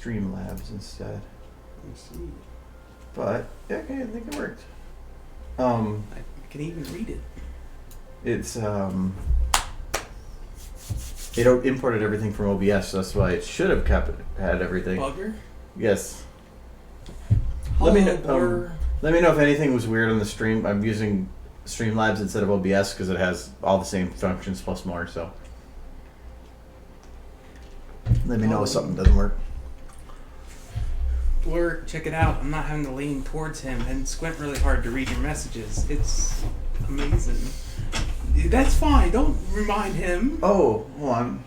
Streamlabs instead. Let's see. But yeah, okay, I think it worked. I can even read it. It's it imported everything from OBS, so that's why it should have had everything. Bugger? Yes. Let Let me know if anything was weird on the stream. I'm using Streamlabs instead of OBS because it has all the same functions plus more. So let me know if something doesn't work. Blur, check it out. I'm not having to lean towards him and squint really hard to read your messages. It's amazing. That's fine. Don't remind him. Oh, hold on.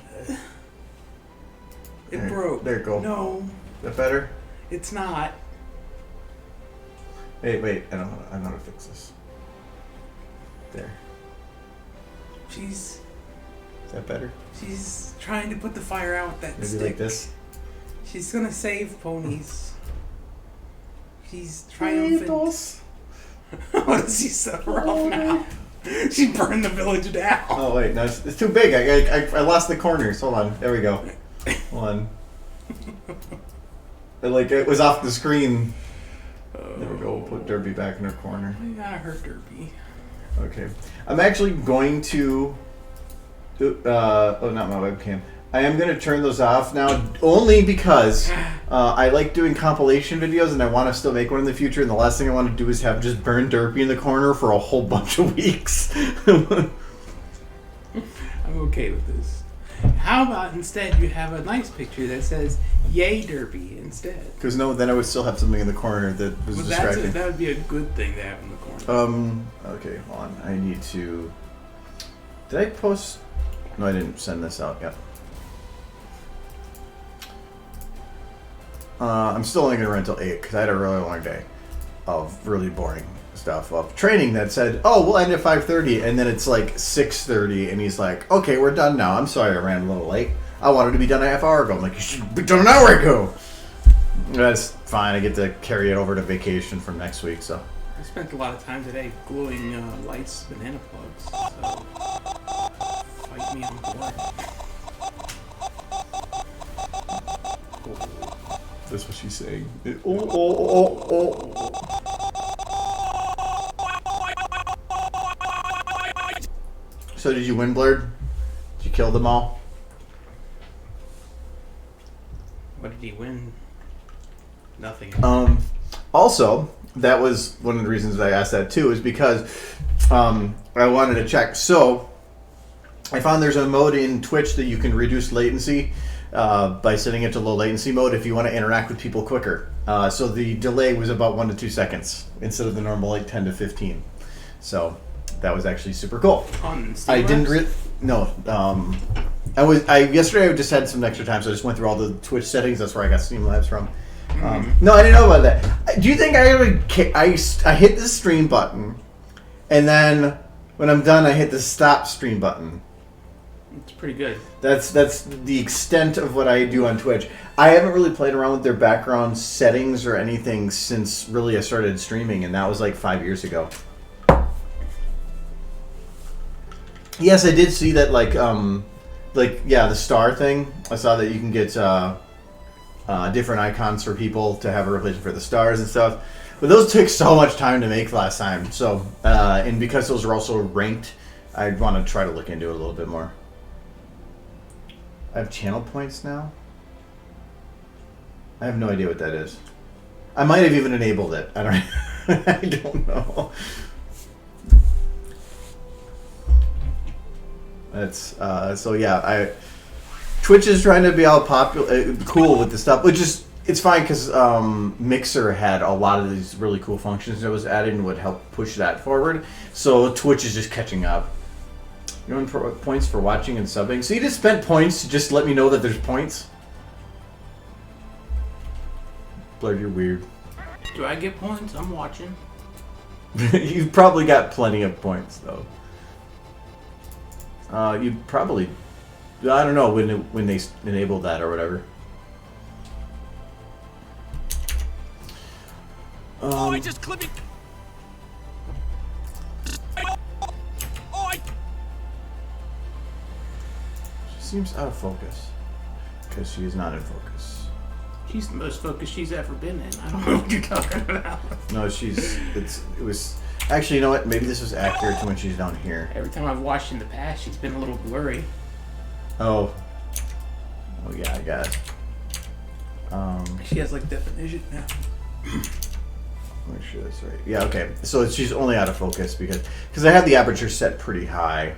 It broke. There you go. No. Is that better? It's not. Wait. I know how to fix this. There. Is that better? She's trying to put the fire out with that Maybe stick. like this? She's gonna save ponies. She's triumphant. What does he suffer off now? She burned the village down. Oh wait, no, it's too big. I lost the corners. Hold on, there we go. Hold on. It was off the screen. There we go. We'll put Derby back in her corner. I gotta hurt Derby. Okay, I'm actually going to. Oh, not my webcam. I am going to turn those off now, only because I like doing compilation videos and I want to still make one in the future. And the last thing I want to do is have just burn Derpy in the corner for a whole bunch of weeks. I'm okay with this. How about instead you have a nice picture that says "Yay Derpy" instead? Because then I would still have something in the corner that was distracting. That would be a good thing to have in the corner. Okay, hold on. I need to. Did I post? No, I didn't send this out yet. I'm still only going to run until 8 because I had a really long day of really boring stuff of training that said, oh, we'll end at 5:30, and then it's like 6:30, and he's like, okay, we're done now. I'm sorry I ran a little late. I wanted to be done a half hour ago. I'm like, you should be done an hour ago. That's fine. I get to carry it over to vacation from next week, so. I spent a lot of time today gluing lights to banana plugs, so fight me on board. That's what she's saying. So did you win, Blurred? Did you kill them all? What did he win? Nothing. Also, that was one of the reasons I asked that too, is because I wanted to check. So I found there's a mode in Twitch that you can reduce latency by setting it to low latency mode if you want to interact with people quicker. So the delay was about 1 to 2 seconds instead of the normal 10 to 15. So that was actually super cool. I didn't no. Yesterday I just had some extra time, so I just went through all the Twitch settings. That's where I got Streamlabs from. No, I didn't know about that. Do you think I hit the stream button, and then when I'm done, I hit the stop stream button? It's pretty good. That's the extent of what I do on Twitch. I haven't really played around with their background settings or anything since really I started streaming, and that was like 5 years ago. Yes, I did see that, the star thing. I saw that you can get different icons for people to have a replacement for the stars and stuff. But those took so much time to make last time. So, and because those are also ranked, I'd want to try to look into it a little bit more. I have channel points now? I have no idea what that is. I might have even enabled it. I don't know. That's so yeah. Twitch is trying to be all cool with this stuff, which is it's fine because Mixer had a lot of these really cool functions that was added and would help push that forward. So Twitch is just catching up. You want points for watching and subbing? So you just spent points to just let me know that there's points. Blurred, you're weird. Do I get points? I'm watching. You've probably got plenty of points though. You probably, I don't know when they enabled that or whatever. I just clipping. She seems out of focus because she is not in focus. She's the most focused she's ever been in. I don't know what you're talking about. No, it was actually, you know what? Maybe this was accurate to when she's down here. Every time I've watched in the past, she's been a little blurry. Oh yeah, I got it. She has like definition now. Make sure that's right. Yeah, okay. So she's only out of focus because I have the aperture set pretty high.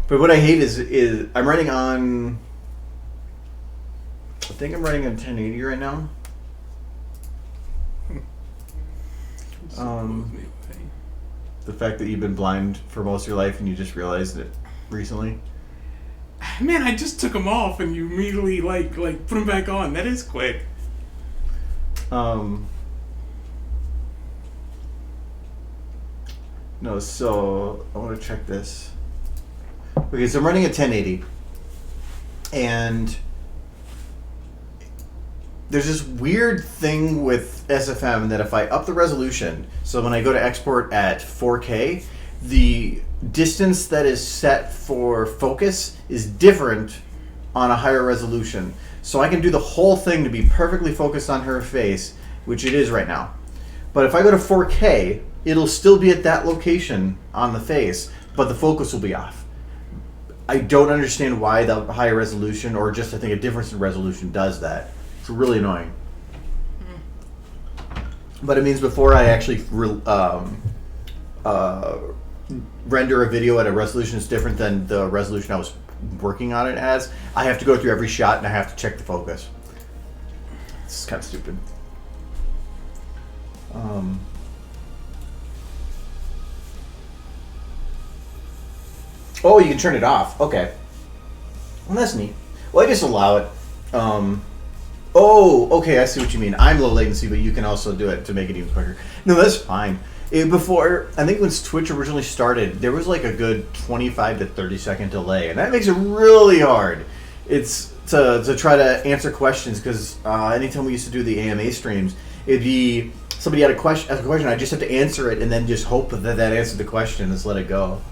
But what I hate is I'm running on. I think I'm running on 1080 right now. The fact that you've been blind for most of your life and you just realized it recently. Man, I just took them off and you immediately like put them back on. That is quick. No, so I want to check this. Okay, so I'm running at 1080, and there's this weird thing with SFM that if I up the resolution, so when I go to export at 4K, the distance that is set for focus is different on a higher resolution. So I can do the whole thing to be perfectly focused on her face, which it is right now. But if I go to 4K, it'll still be at that location on the face, but the focus will be off. I don't understand why the higher resolution, or just I think a difference in resolution, does that. It's really annoying. But it means before I actually render a video at a resolution that's different than the resolution I was working on it as, I have to go through every shot and I have to check the focus. It's kind of stupid. Oh, you can turn it off. Okay. Well, that's neat. Well, I just allow it. Oh, okay, I see what you mean. I'm low latency, but you can also do it to make it even quicker. No, that's fine. Before, I think when Twitch originally started, there was like a good 25 to 30 second delay, and that makes it really hard. It's to try to answer questions, because anytime we used to do the AMA streams, it'd be somebody had ask a question, I just have to answer it and then just hope that answered the question and just let it go.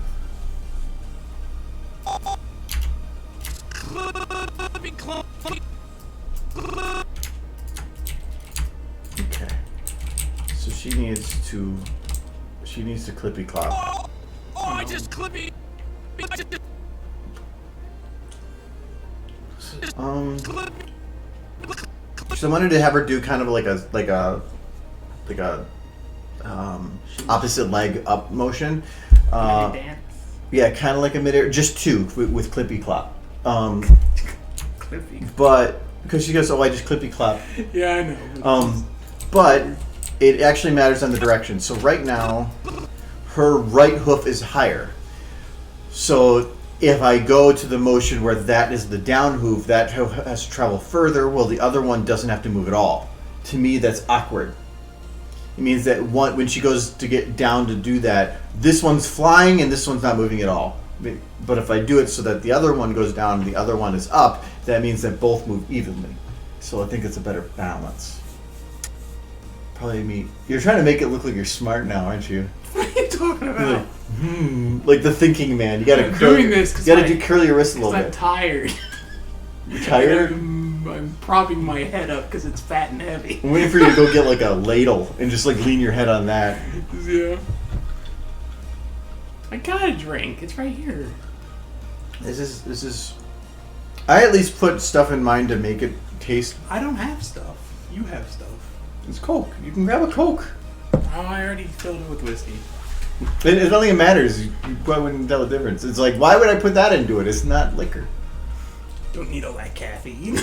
Okay. So she needs to clippy clop. Oh, I just clippy. So I wanted to have her do kind of like a opposite leg up motion. Dance. Yeah, kind of like a mid-air, just two with clippy clop. Clippy. But because she goes, oh, I just clippy clop. Yeah, I know. But it actually matters on the direction. So right now, her right hoof is higher. So if I go to the motion where that is the down hoof, that hoof has to travel further. Well, the other one doesn't have to move at all. To me, that's awkward. It means that when she goes to get down to do that, this one's flying and this one's not moving at all. But if I do it so that the other one goes down and the other one is up, that means that both move evenly. So I think it's a better balance. Probably me. You're trying to make it look like you're smart now, aren't you? What are you talking about? Like the thinking man. You gotta I'm doing this because you gotta do curl your wrist a little I'm bit. tired. You tired? I'm propping my head up because it's fat and heavy. I'm waiting for you to go get like a ladle and just like lean your head on that. Yeah. I got a drink. It's right here. This is. I at least put stuff in mind to make it taste. I don't have stuff. You have stuff. It's Coke. You can grab a Coke. Oh, I already filled it with whiskey. It don't even matters. You probably wouldn't tell the difference. It's like, why would I put that into it? It's not liquor. Don't need all that caffeine.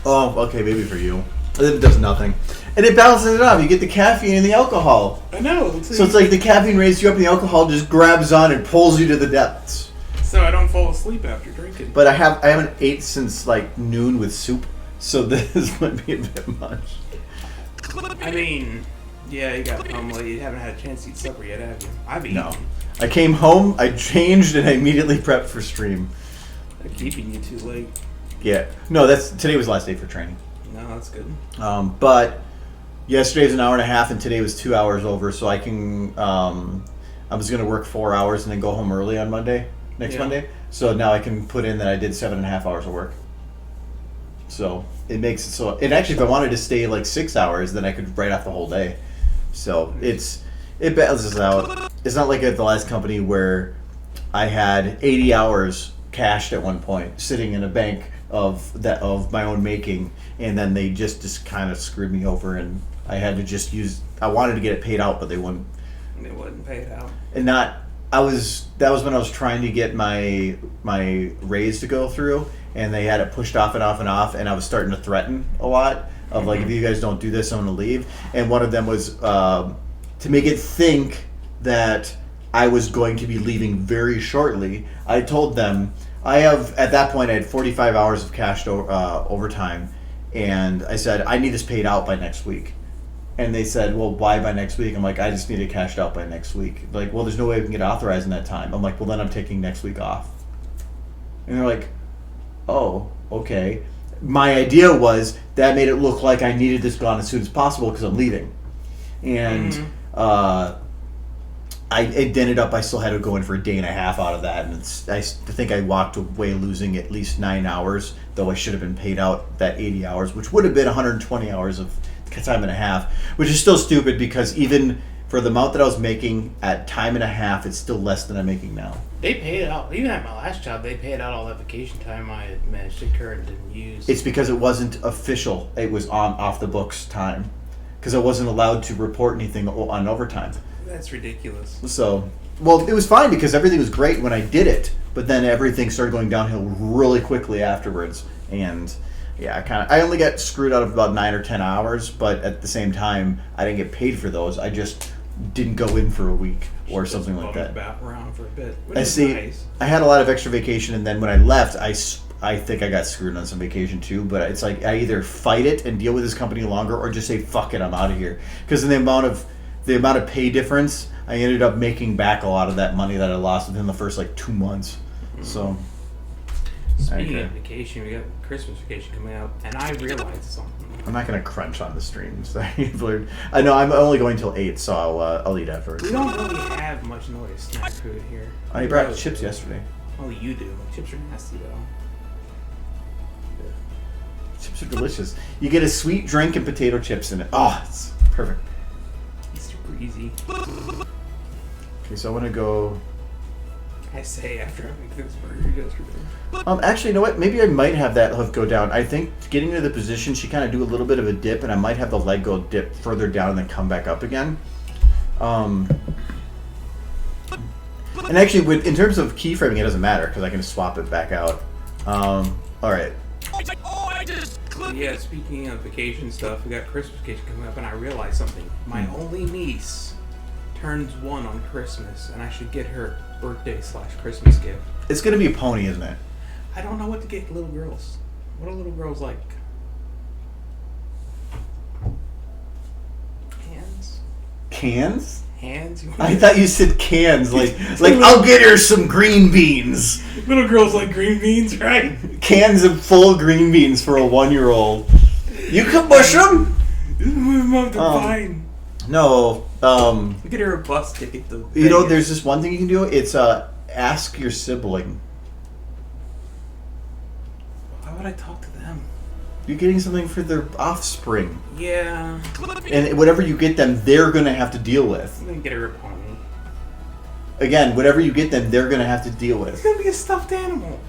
Oh, okay, maybe for you. It does nothing. And it balances it out. You get the caffeine and the alcohol. I know. So it's like the caffeine raises you up and the alcohol just grabs on and pulls you to the depths. So I don't fall asleep after drinking. But I haven't ate since like noon with soup, so this might be a bit much. I mean, yeah, you got home late. You haven't had a chance to eat supper yet, have you? I've eaten. No. I came home, I changed, and I immediately prepped for stream. I'm keeping you too late. Yeah. No, today was the last day for training. No, that's good. But yesterday was an hour and a half, and today was 2 hours over, so I can. I was going to work 4 hours and then go home early on Monday, next Monday. So now I can put in that I did 7.5 hours of work. So it makes it so. And actually, if I wanted to stay like 6 hours, then I could write off the whole day. So it balances out. It's not like at the last company where I had 80 hours cashed at one point, sitting in a bank of my own making, and then they just kind of screwed me over, and I had to just use. I wanted to get it paid out, but they wouldn't. They wouldn't pay it out. And that was when I was trying to get my raise to go through, and they had it pushed off and off and off, and I was starting to threaten a lot of like, if you guys don't do this, I'm going to leave. And one of them was to make it think that I was going to be leaving very shortly. I told them at that point I had 45 hours of cashed overtime, and I said I need this paid out by next week. And they said, well, why by next week? I'm like, I just need it cashed out by next week. Like, well, there's no way we can get authorized in that time. I'm like, well, then I'm taking next week off. And they're like, oh, okay. My idea was that made it look like I needed this gone as soon as possible because I'm leaving. And it ended up I still had to go in for a day and a half out of that. And I think I walked away losing at least 9 hours, though I should have been paid out that 80 hours, which would have been 120 hours of time and a half, which is still stupid because even for the amount that I was making at time and a half, it's still less than I'm making now. They paid out, even at my last job, they paid out all that vacation time I had managed to incur and didn't use. It's because it wasn't official. It was on off the books time because I wasn't allowed to report anything on overtime. That's ridiculous. So, well, it was fine because everything was great when I did it, but then everything started going downhill really quickly afterwards. And yeah, I only got screwed out of about 9 or 10 hours, but at the same time, I didn't get paid for those. I just didn't go in for a week or something like that. About around for a bit. I see. Nice. I had a lot of extra vacation, and then when I left, I think I got screwed on some vacation too. But it's like I either fight it and deal with this company longer, or just say fuck it, I'm out of here. Because in the amount of pay difference, I ended up making back a lot of that money that I lost within the first like 2 months. So. Speaking of vacation, we got Christmas vacation coming up, and I realized something. I'm not going to crunch on the streams. I know I'm only going till 8, so I'll eat afterwards. We don't really have much noise snack food here. I brought chips yesterday. Oh, you do. Chips are nasty, though. Chips are delicious. You get a sweet drink and potato chips in it. Oh, it's perfect. It's super easy. Okay, so I want to go... I say after I make this burger yesterday. Actually, you know what? Maybe I might have that hoof go down. I think getting to the position, she kind of do a little bit of a dip, and I might have the leg go dip further down and then come back up again. And actually, in terms of keyframing, it doesn't matter because I can swap it back out. All right. Yeah, speaking of vacation stuff, we got Christmas vacation coming up, and I realized something. My only niece turns 1 on Christmas, and I should get her birthday/Christmas gift. It's going to be a pony, isn't it? I don't know what to get little girls. What are little girls like? Hands? Cans? Hands? I thought you said cans. Like I'll get her some green beans. Little girls like green beans, right? Cans of full green beans for a 1-year-old. You can mush them? Mom, they're fine. No. We get her a bus ticket to Vegas. You know, there's this one thing you can do. It's ask your sibling. Why would I talk to them? You're getting something for their offspring. Yeah. And whatever you get them, they're going to have to deal with. I'm going to get her a pony. Again, whatever you get them, they're going to have to deal with. It's going to be a stuffed animal.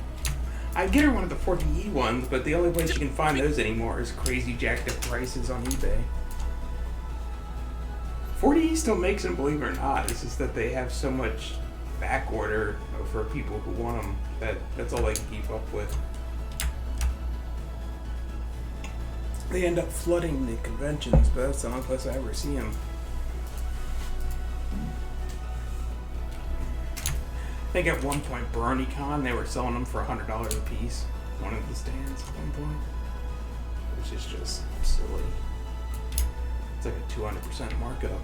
I'd get her one of the 40E ones, but the only place you can find those anymore is crazy jacked up prices on eBay. 40E still makes them, believe it or not. It's just that they have so much back order for people who want them that's all they can keep up with. They end up flooding the conventions, but that's the only place I ever see them. I think at one point, BronyCon, they were selling them for $100 a piece. One of the stands at one point. Which is just silly. It's like a 200% markup.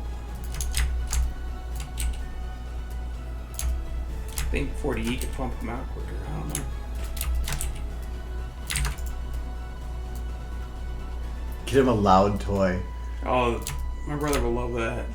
I think 40E could pump them out quicker. I don't know. Get him a loud toy. Oh, my brother will love that.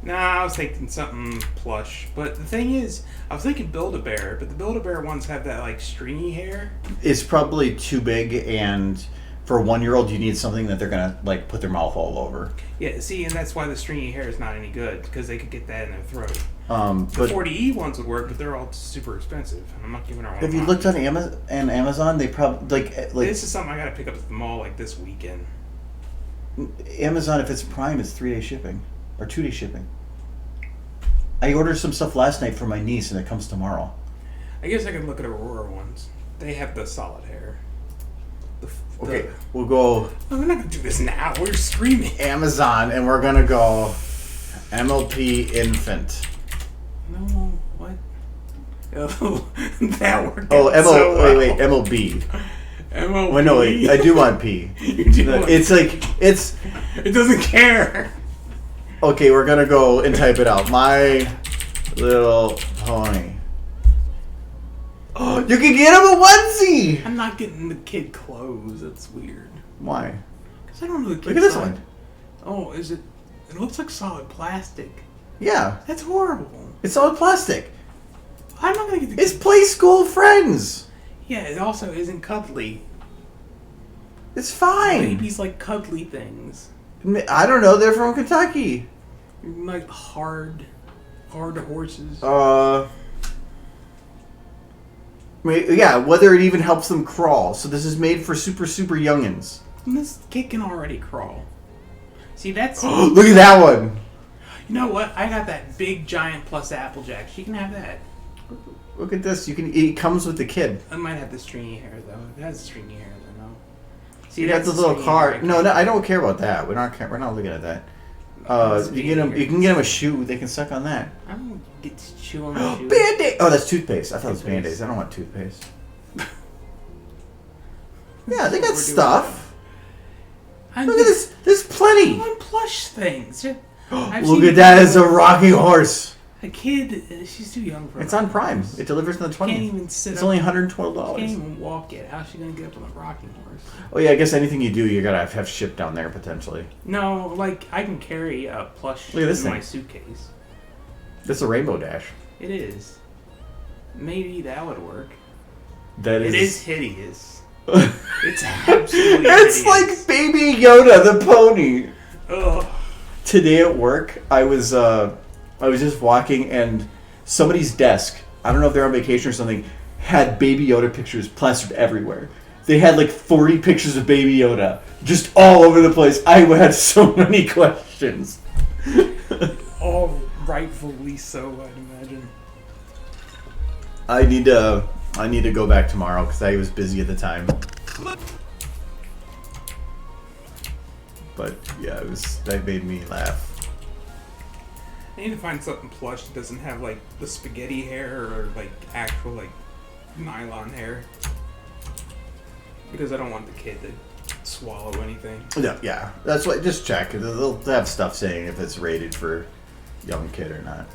Nah, I was thinking something plush. But the thing is, I was thinking Build-A-Bear, but the Build-A-Bear ones have that, like, stringy hair. It's probably too big, and for a 1-year-old, you need something that they're going to, like, put their mouth all over. Yeah, see, and that's why the stringy hair is not any good, because they could get that in their throat. But The 40E ones would work, but they're all super expensive, and I'm not giving her one. have you looked on Amazon? They probably, like... This is something I gotta pick up at the mall, like, this weekend. Amazon, if it's Prime, it's 3-day shipping. Or 2-day shipping. I ordered some stuff last night for my niece, and it comes tomorrow. I guess I could look at Aurora ones. They have the solid hair. Okay, we'll go... No, we're not gonna do this now. We're screaming. Amazon, and we're gonna go MLP Infant. No, what? Oh, that worked Oh, out so well. wait, MLB. MLB. Wait, no, wait, I do want P. You do want It's like, it's... It doesn't care. Okay, we're gonna go and type it out. My Little Pony. Oh, you can get him a onesie! I'm not getting the kid clothes. That's weird. Why? Because I don't know the kid Look at this size. one. Oh, is it? It looks like solid plastic. Yeah, That's horrible. it's all plastic. I'm not gonna get the. It's Play School Friends. Yeah, it also isn't cuddly. It's fine. Babies like cuddly things. I don't know. They're from Kentucky. Like hard horses. Yeah, whether it even helps them crawl. So this is made for super youngins. And this kid can already crawl. See, that's. Look at that one. You know what? I got that big giant plus Applejack. She can have that. Look at this. It comes with the kid. I might have the stringy hair though. It has stringy hair though. No. See, You got the little car. No, I don't care about that. We're not looking at that. You can get them a shoe. They can suck on that. I don't get to chew on the shoe. Band-Aid. Oh, that's toothpaste. I thought it was Band-Aids. I don't want toothpaste. Yeah, they got stuff. Look at this. There's plenty. I want plush things. Look at that. It's a rocking horse. A kid, she's too young for. It's on Prime. It delivers on the 20th. Can't even sit. It's up. only She $112. can't even walk yet. How's she gonna get up on a rocking horse? Oh yeah, I guess anything you do, you gotta have shipped down there potentially. No, like I can carry a plush Look at this in my thing. suitcase. That's a Rainbow Dash. It is. Maybe that would work. That is. It is hideous. It's absolutely. It's hideous. like Baby Yoda the pony. Ugh. Today at work, I was just walking and somebody's desk, I don't know if they're on vacation or something, had Baby Yoda pictures plastered everywhere. They had like 40 pictures of Baby Yoda just all over the place. I had so many questions. All rightfully so, I'd imagine. I need to go back tomorrow because I was busy at the time. But yeah, that made me laugh. I need to find something plush that doesn't have like the spaghetti hair or like actual like nylon hair. Because I don't want the kid to swallow anything. Yeah, that's what. Just check. They'll have stuff saying if it's rated for young kid or not.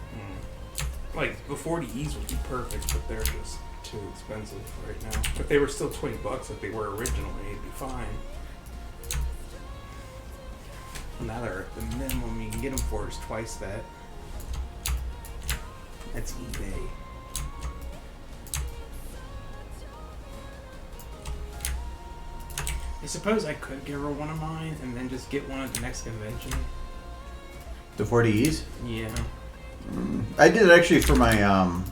Like the 40Es would be perfect, but they're just too expensive right now. If they were still $20 like they were originally, it'd be fine. Now they're the minimum you can get them for is twice that. That's eBay. I suppose I could give her one of mine and then just get one at the next convention. The 40Es? Yeah. I did it actually for my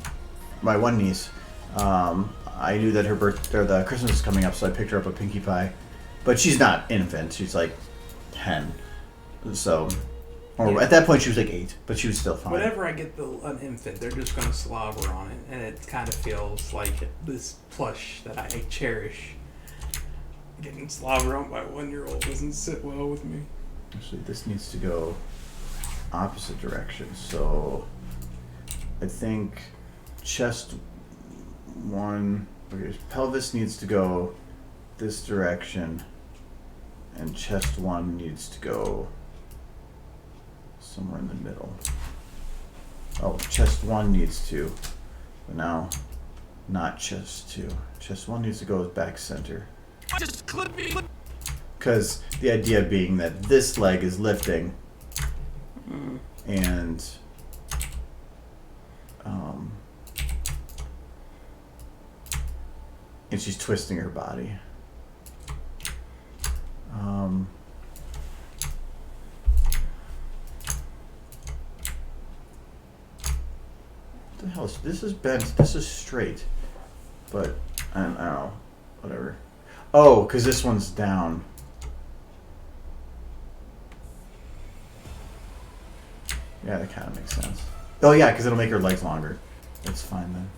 my one niece. I knew that her the Christmas was coming up, so I picked her up a Pinkie Pie. But she's not infant; she's like 10. So, or at that point she was like 8, but she was still fine. Whenever I get an infant, they're just gonna slobber on it, and it kind of feels like this plush that I cherish. Getting slobber on by a 1-year-old doesn't sit well with me. Actually, this needs to go opposite direction. So, I think chest one. Okay, pelvis needs to go this direction, and chest one needs to go somewhere in the middle. Oh, chest one needs to, but now not chest two. Chest one needs to go back center. Just clip me. Because the idea being that this leg is lifting and she's twisting her body. What the hell is this? Is bent. This is straight, but I don't know. Whatever. Oh, because this one's down. Yeah, that kind of makes sense. Oh yeah, because it'll make her legs longer. That's fine then.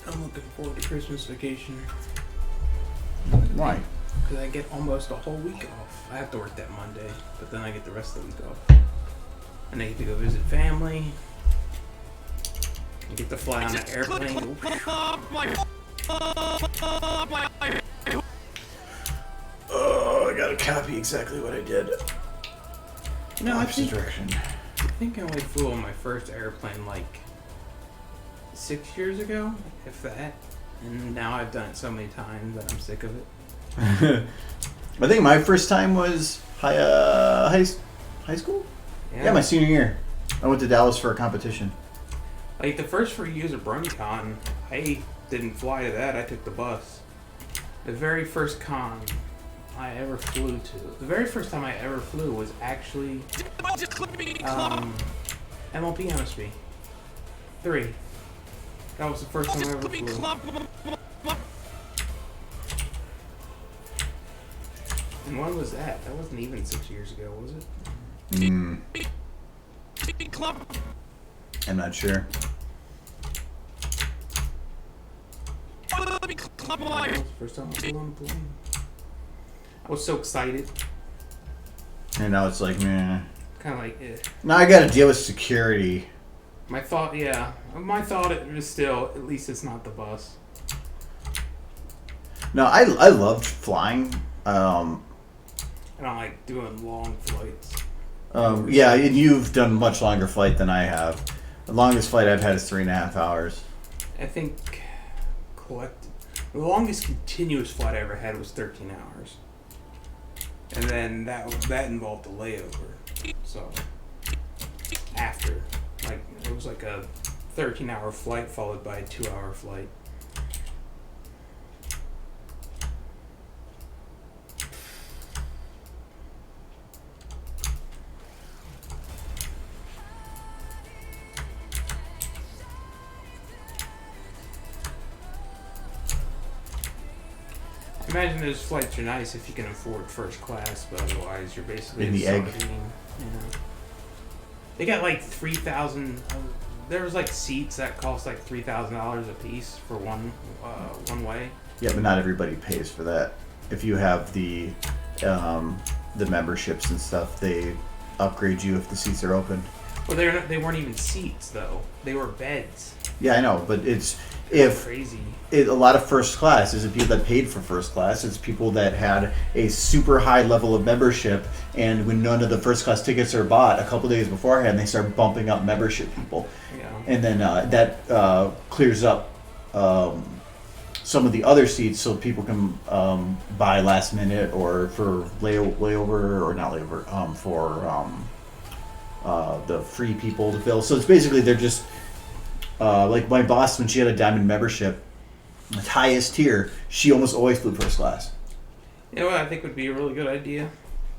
I'm looking forward to Christmas vacation. Why? Because I get almost a whole week off. I have to work that Monday, but then I get the rest of the week off. And I get to go visit family. I get to fly on an airplane. Oh, I gotta copy exactly what I did. No, I think direction. I only flew on my first airplane like 6 years ago, if that. And now I've done it so many times that I'm sick of it. I think my first time was high school? Yeah, my senior year. I went to Dallas for a competition. Like the first 3 years of BronyCon, I didn't fly to that. I took the bus. The very first con I ever flew to, the very first time I ever flew was actually MLP MSP 3. That was the first time I ever flew. And when was that? That wasn't even 6 years ago, was it? I'm not sure. That was the first time I flew on a plane. I was so excited. And now it's like, meh. Kind of like, eh. Now I gotta deal with security. My thought, yeah. My thought it was still, at least it's not the bus. No, I loved flying. I don't like doing long flights. Yeah, and you've done much longer flight than I have. The longest flight I've had is 3.5 hours. I think the longest continuous flight I ever had was 13 hours. And then that involved a layover. So after, like, it was like a 13-hour flight followed by a 2-hour flight. Imagine those flights are nice if you can afford first class, but otherwise you're basically in the egg. Yeah. They got like 3,000. There was like seats that cost like $3,000 a piece for one way. Yeah, but not everybody pays for that. If you have the memberships and stuff, they upgrade you if the seats are open. Well, they weren't even seats though. They were beds. Yeah, I know, but it's crazy. A lot of first class isn't people that paid for first class. It's people that had a super high level of membership, and when none of the first class tickets are bought a couple days beforehand, they start bumping up membership people. Yeah. And then that clears up some of the other seats so people can buy last minute or for layover or not layover for the free people to fill. So it's basically they're just like my boss, when she had a diamond membership, the highest tier, she almost always flew first class. You know what I think would be a really good idea?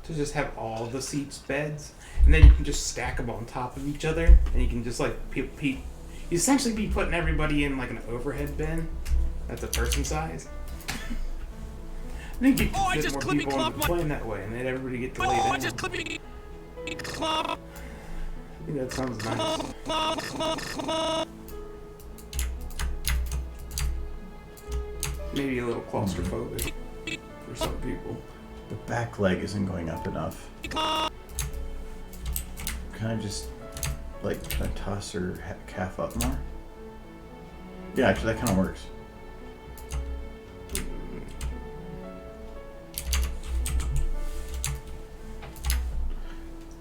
To just have all the seats beds, and then you can just stack them on top of each other, and you can just like you essentially be putting everybody in like an overhead bin that's a person size. I think you can fit more people on the plane that way, and then everybody get to lay down. I think that sounds nice. Maybe a little claustrophobic for some people. The back leg isn't going up enough. Can I just can I toss her calf up more? Yeah, actually that kind of works.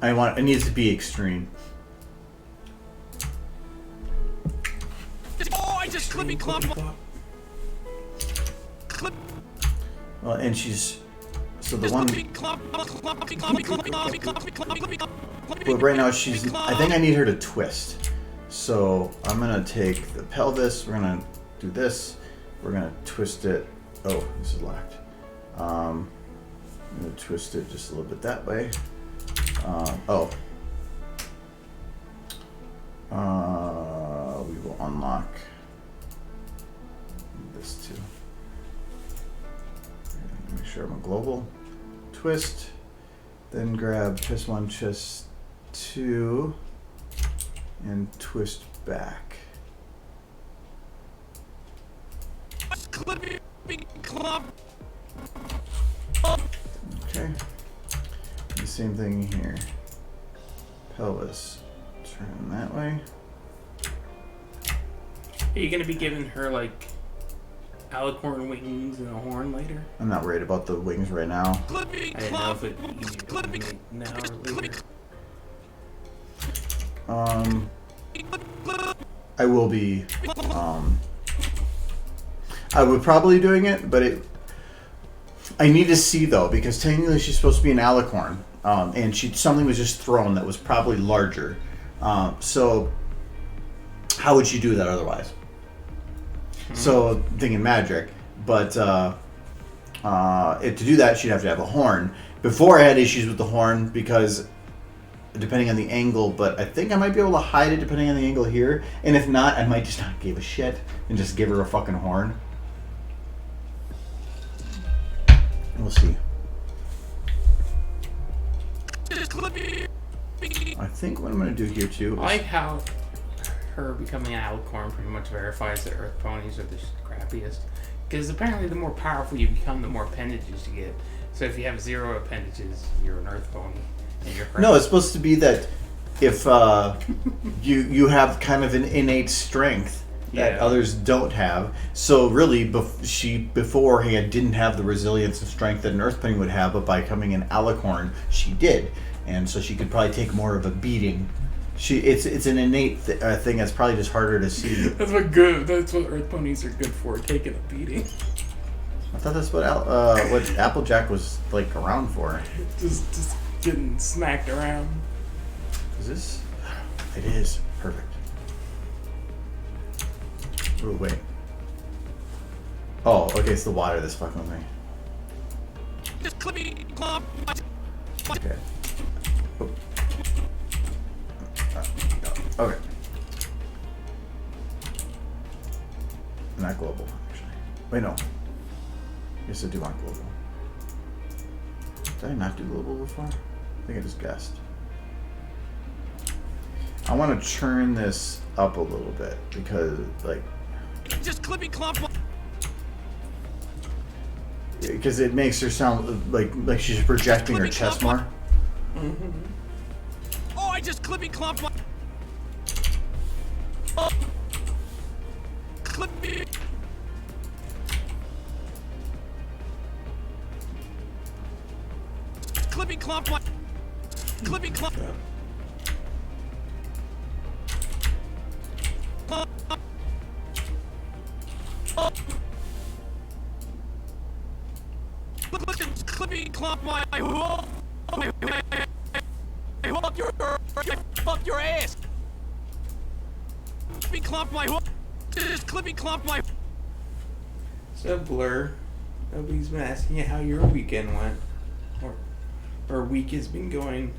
It needs to be extreme. clippy clop. Well, and she's so the one. But right now she's. I think I need her to twist. So I'm gonna take the pelvis. We're gonna do this. We're gonna twist it. Oh, this is locked. I'm gonna twist it just a little bit that way. We will unlock this too. Make sure I'm a global. Twist. Then grab twist 1, twist 2, and twist back. Okay. The same thing here. Pelvis. Turn that way. Are you gonna be giving her like alicorn wings and a horn later? I'm not worried about the wings right now. I didn't know if it'd be easier to make now or later. I will be. I would probably doing it, but I need to see though, because technically she's supposed to be an alicorn, and something was just thrown that was probably larger. So how would she do that otherwise? So thinking magic, but to do that she'd have to have a horn. Before I had issues with the horn because depending on the angle, but I think I might be able to hide it depending on the angle here. And if not, I might just not give a shit and just give her a fucking horn. We'll see. I think what I'm going to do here too is... I like how her becoming an alicorn pretty much verifies that Earth ponies are the crappiest. Because apparently the more powerful you become, the more appendages you get. So if you have 0 appendages, you're an Earth pony. And you're crappy. No, it's supposed to be that if you have kind of an innate strength that others don't have. So really, she beforehand didn't have the resilience and strength that an Earth pony would have, but by becoming an alicorn, she did. And so she could probably take more of a beating. It's an innate thing that's probably just harder to see. That's what Earth ponies are good for, taking a beating. I thought that's what Applejack was like around for. Just getting smacked around. Is this? It is perfect. Oh wait. Oh, okay. It's the water that's fucking with me. Just clippy clop. Okay. Oh. Okay. Not global, actually. Wait, no. Yes, I do want global. Did I not do global before? I think I just guessed. I want to churn this up a little bit because, like... Just clippy clop. Because it makes her sound like she's projecting her chest more. Mm-hmm. Oh, I just clippy clop. Clippy. Clippy clop. Clippy clop. Clippy clop my fuck your ass. Clippy clop my just clippy clop my. So Blur, nobody's been asking you how your weekend went, or week has been going.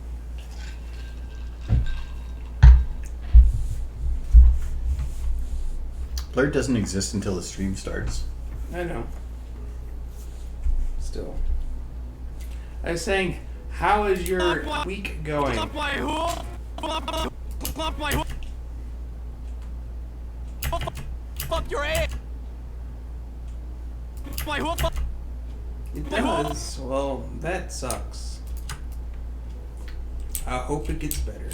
Blur doesn't exist until the stream starts. I know. Still. I was saying, how is your week going? Clop my hook. Clop my hook. Fuck your ass. My hook. It does. Well, that sucks. I hope it gets better.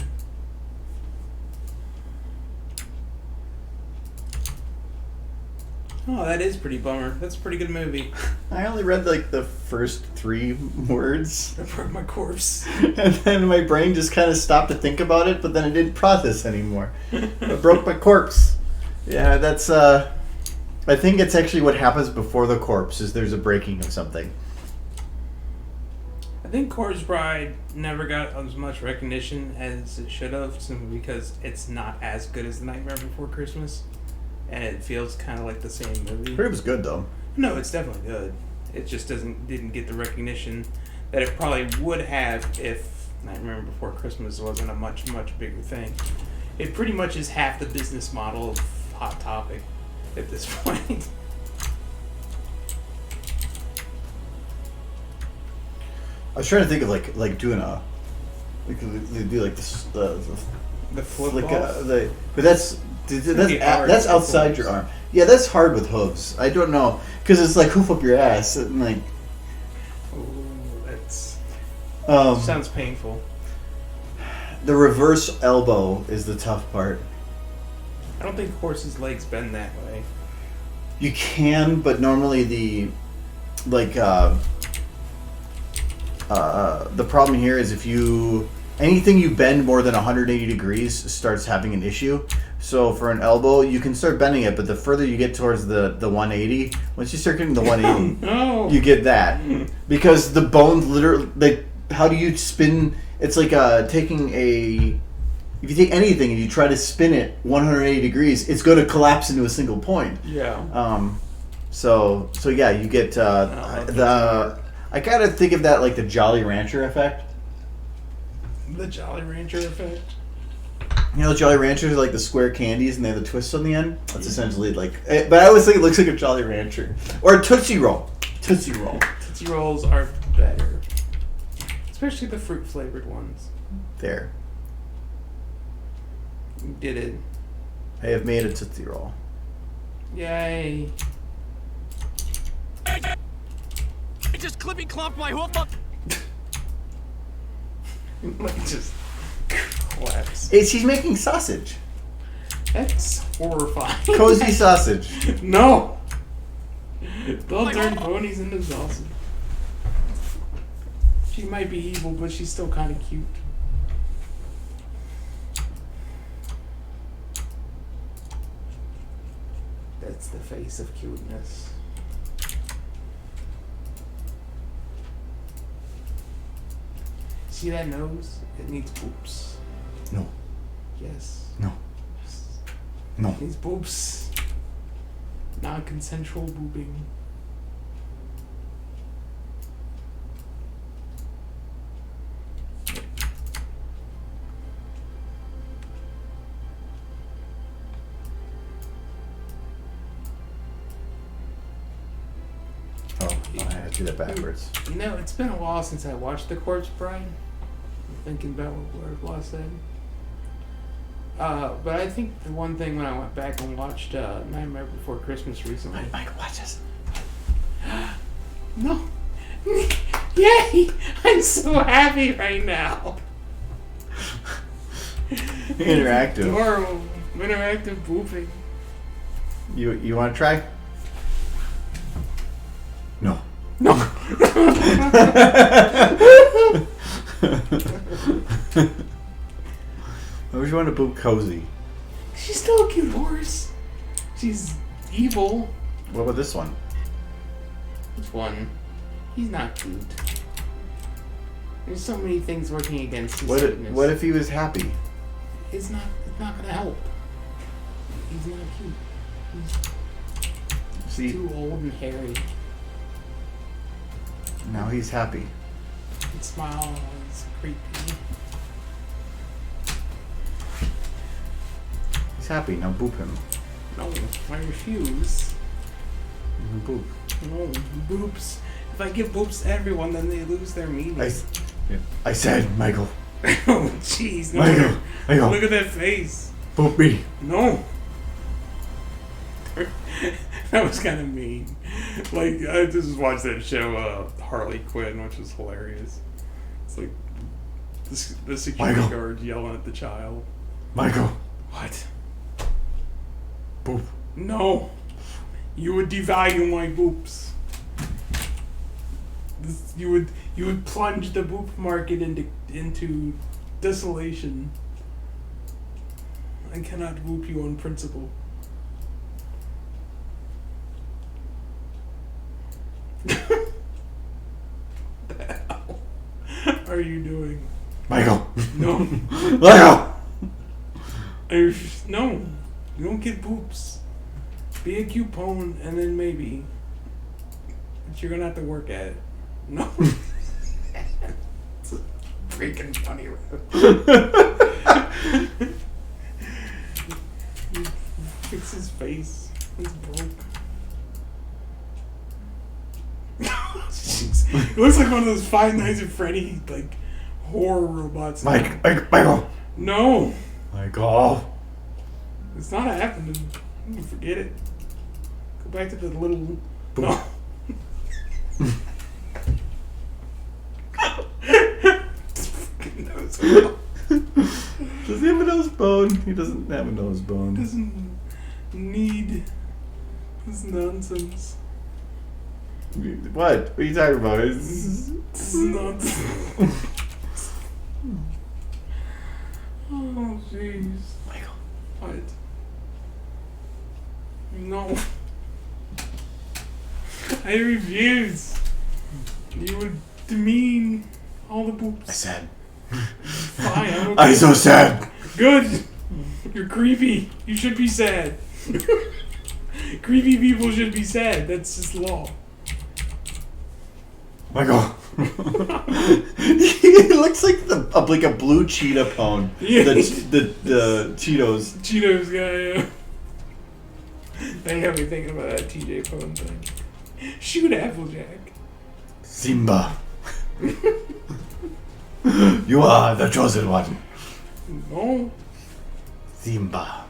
Oh, that is pretty bummer. That's a pretty good movie. I only read like the first 3 words. I broke my corpse. And then my brain just kind of stopped to think about it, but then it didn't process anymore. I broke my corpse. Yeah, that's I think it's actually what happens before the corpse is there's a breaking of something. I think Corpse Bride never got as much recognition as it should have, simply because it's not as good as The Nightmare Before Christmas, and it feels kind of like the same movie. It was good though. No, it's definitely good. It just didn't get the recognition that it probably would have if Nightmare Before Christmas wasn't a much bigger thing. It pretty much is half the business model of Hot Topic at this point. I was trying to think of like doing they do like this The flip like off. but that's hard that's with outside hooves. your arm. Yeah, that's hard with hooves. I don't know because it's like hoof up your ass and like Ooh, that's um, sounds painful. the reverse elbow is the tough part. I don't think horses' legs bend that way. You can, but normally the problem here is if anything you bend more than 180 degrees starts having an issue. So for an elbow, you can start bending it, but the further you get towards the 180, once you start getting the 180, No. you get that because the bones literally like how do you spin? It's like taking if you take anything and you try to spin it 180 degrees, it's going to collapse into a single point. Yeah. So yeah, you get I gotta think of that like the Jolly Rancher effect. The Jolly Rancher effect. You know, Jolly Ranchers are like the square candies and they have the twists on the end. That's essentially like, but I always think it looks like a Jolly Rancher or a Tootsie Roll. Tootsie Roll. Tootsie Rolls are better, especially the fruit flavored ones. There, You did it. I have made a Tootsie Roll. Yay. It just clippy clomped my hoof up. Like just collapse. She's making sausage. That's horrifying. Cozy sausage. No. Don't turn ponies into sausage. She might be evil, but she's still kind of cute. That's the face of cuteness. See that nose? It needs boobs. No. Yes. No. No. It needs boobs. Non-consensual boobing. Oh, I had to do that backwards. You know, it's been a while since I watched The Corpse Bride. I'm thinking about what Law said. But I think the one thing when I went back and watched Nightmare Before Christmas recently. Mike, watch this. No. Yay! I'm so happy right now. Interactive. Adorable. Interactive booping. You want to try? No. No. Why would you want to boot Cozy? She's still a cute horse. She's evil. What about this one? Which one? He's not cute. There's so many things working against his cuteness. What if he was happy? It's not gonna help. He's not cute. He's See, too old and hairy. now he's happy. He smiles. It's creepy. He's happy. Now boop him. No, I refuse. Boop. No, boops. If I give boops to everyone, then they lose their meaning. I said, Michael. Oh, jeez. No. Michael. Look at that face. Boop me. No. That was kind of mean. Like, I just watched that show, Harley Quinn, which was hilarious. It's like the security Michael. guard yelling at the child. Michael. What? Boop. No. You would devalue my boops. You would plunge the boop market into desolation. I cannot boop you on principle. What the hell are you doing? Michael. No. Michael. No. You don't get poops. Be a coupon and then maybe. But you're gonna have to work at it. No. It's a freaking funny Fix his face. It's broke. It looks like one of those Five Nights at Freddy like horror robots. Michael. No, Michael. it's not happening. Forget it. Go back to the little. No. Does he have a nose bone? He doesn't have a nose bone. Doesn't need this nonsense. What? What are you talking about? This is nonsense. Oh jeez. Michael. What? No. I refuse. You would demean all the poops. I said. Fine, I'm okay. I'm so sad. Good. You're creepy. You should be sad. Creepy people should be sad. That's just law. Michael. He looks like like a blue cheetah pone. Yeah. The Cheetos. Cheetos guy, yeah. They have me thinking about that TJ Pone thing. Shoot Applejack. Simba. You are the chosen one. No. Simba.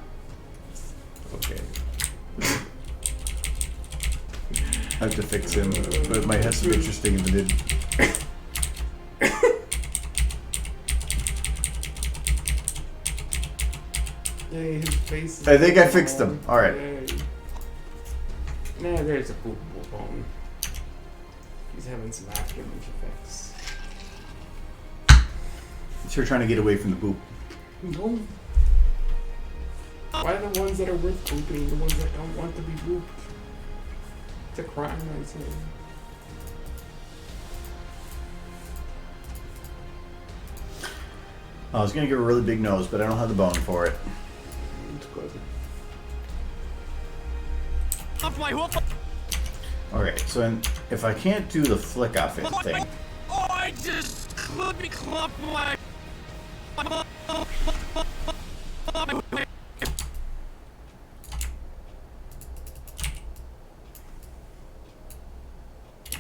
Okay. I have to fix him, but it might have some interesting in the mid. Hey, his face is I think I fixed him. Alright. Nah, there's a poopable bone. He's having some aftermath effects. You're trying to get away from the boop. No. Why are the ones that are worth pooping the ones that don't want to be pooped? It's a crime, I say. I was gonna give her a really big nose, but I don't have the bone for it. It's good. Off my hoof. Okay, so if I can't do the flick off it thing, Oh, I just clippy clump my.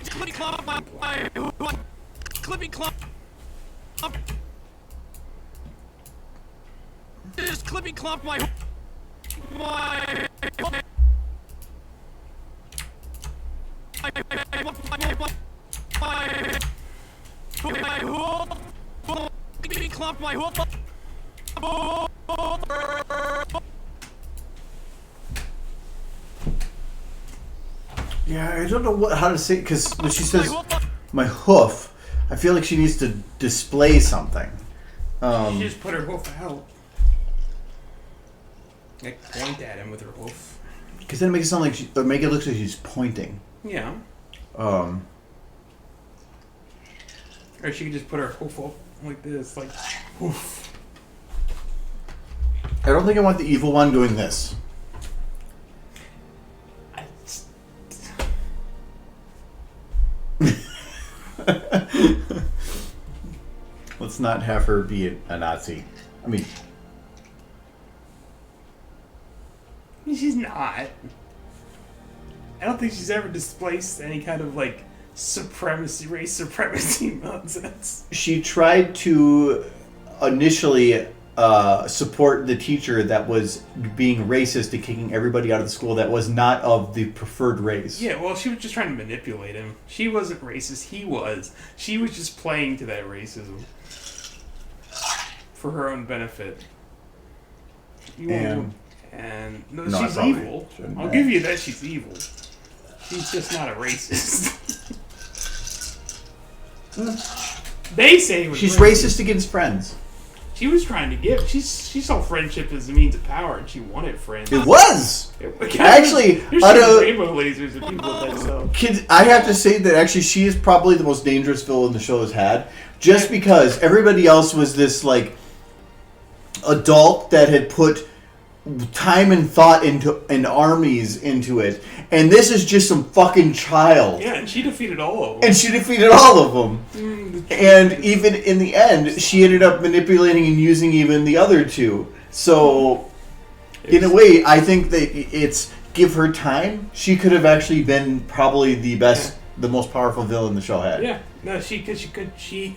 Clippy clump my. Clippy clump. Just clippy clump my. My. Clump my hoof. yeah, I don't know how to say because when she says my hoof, I feel like she needs to display something. She just put her hoof out. Like point at him with her hoof. Because then it makes it sound like make it look like she's pointing. Yeah. Or she could just put her hoof up like this, like hoof. I don't think I want the evil one doing this. Let's not have her be a Nazi. I mean, She's not. I don't think she's ever displaced any kind of like race supremacy nonsense. she tried to initially support the teacher that was being racist and kicking everybody out of the school that was not of the preferred race. Yeah, well, she was just trying to manipulate him. She wasn't racist. He was. She was just playing to that racism for her own benefit. And no, she's evil. I'll give you that she's evil. She's just not a racist. They say she's racist against friends. She was trying to give. She saw friendship as a means of power, and she wanted friends. It was! Actually, there's out of rainbow lasers and people that so. kids, I have to say that actually she is probably the most dangerous villain the show has had. Just because everybody else was this, like, adult that had put time and thought into and armies into it, and this is just some fucking child. Yeah, and she defeated all of them. And she defeated all of them. And even in the end, she ended up manipulating and using even the other two. So, in a way, I think that it's give her time. She could have actually been probably the best, the most powerful villain the show had. Yeah, no,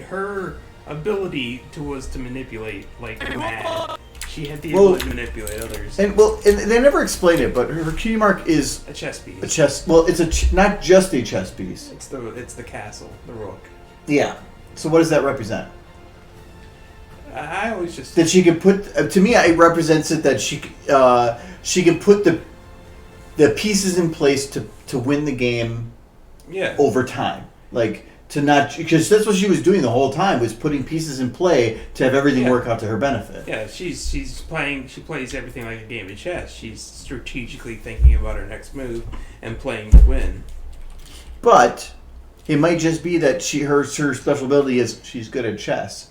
her ability was to manipulate like mad. She had the ability to manipulate others. And they never explain it, but her cutie mark is a chess piece. a chess. Well, it's not just a chess piece. It's the castle, the rook. Yeah. So what does that represent? I always just That she can put. To me, it represents it that she can put the pieces in place to win the game. Yeah. Over time, like to not, because that's what she was doing the whole time, was putting pieces in play to have everything work out to her benefit. Yeah, she's playing. She plays everything like a game of chess. She's strategically thinking about her next move and playing to win. But it might just be that her special ability is she's good at chess.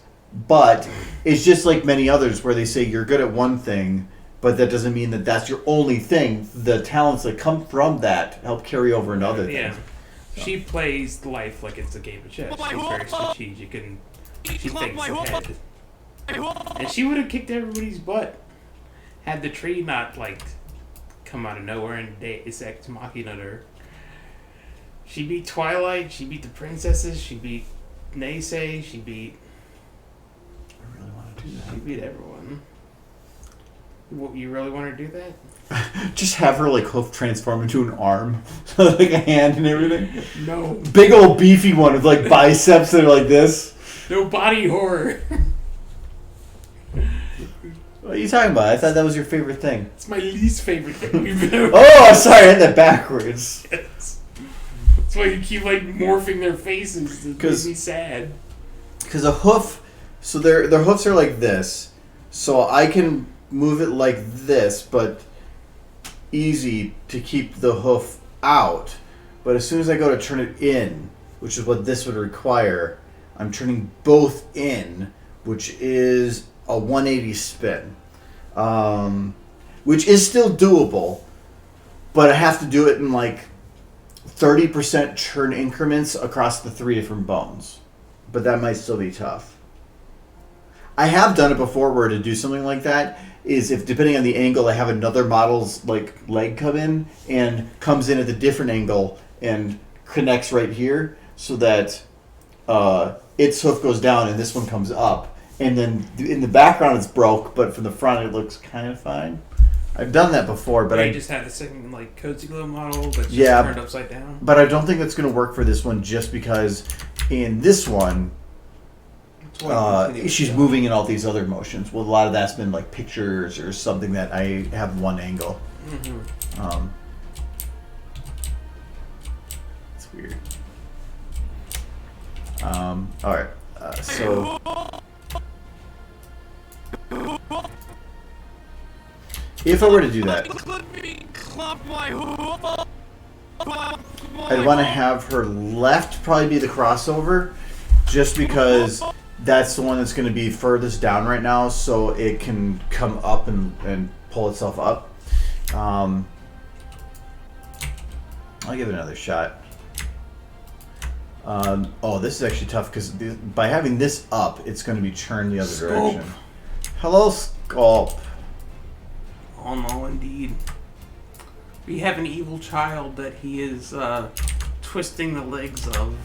But it's just like many others where they say you're good at one thing, but that doesn't mean that that's your only thing. The talents that come from that help carry over into other things. Yeah. She plays life like it's a game of chess. She's very strategic and she thinks ahead. And she would have kicked everybody's butt had the tree not like come out of nowhere and Deus Ex Machina her. She beat Twilight. She beat the princesses. She beat Naysay. She beat. I really want to do that. She beat everyone. What, you really want to do that? Just have her like hoof transform into an arm, like a hand and everything. No. Big old beefy one with like biceps that are like this. No body horror. What are you talking about? I thought that was your favorite thing. It's my least favorite thing we've ever. Oh, sorry, I had that backwards. Yes. That's why you keep like morphing their faces. It makes me sad. Because a hoof, so their hoofs are like this, so I can move it like this, but easy to keep the hoof out. But as soon as I go to turn it in, which is what this would require, I'm turning both in, which is a 180 spin, which is still doable, but I have to do it in like 30% turn increments across the 3 different bones. But that might still be tough. I have done it before where to do something like that is if, depending on the angle, I have another model's like leg come in and comes in at a different angle and connects right here so that its hoof goes down and this one comes up. And then in the background it's broke, but from the front it looks kind of fine. I've done that before, but I just had a second like Cozy Glow model that's just turned upside down. But I don't think that's going to work for this one just because in this one she's moving in all these other motions. Well, a lot of that's been like pictures or something that I have one angle. Mm-hmm. It's weird. All right. So if I were to do that, I'd want to have her left probably be the crossover, just because that's the one that's going to be furthest down right now, so it can come up and pull itself up. I'll give it another shot. This is actually tough because by having this up, it's going to be turned the other direction. Hello, Sculpt. Oh no, indeed. We have an evil child that he is twisting the legs of.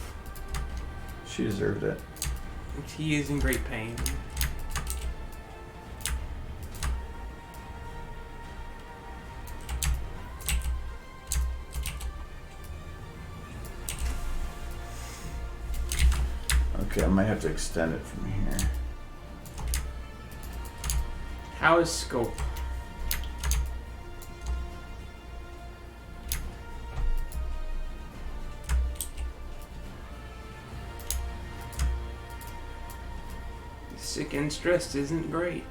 She deserved it. He is in great pain. Okay, I might have to extend it from here. How is Scope? Sick and stressed isn't great.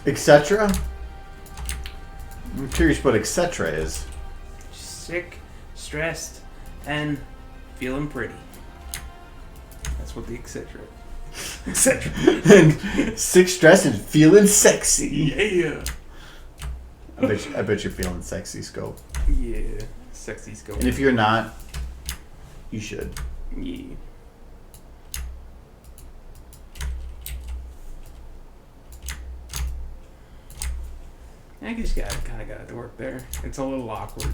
Etc. I'm curious what etc. is. Sick, stressed, and feeling pretty. That's what the etc. etc. And sick, stressed, and feeling sexy. Yeah. I bet you're feeling sexy, Scope. Yeah. Sexy scope. And if you're not, you should. Yeah. I guess you kind of got to work there. It's a little awkward.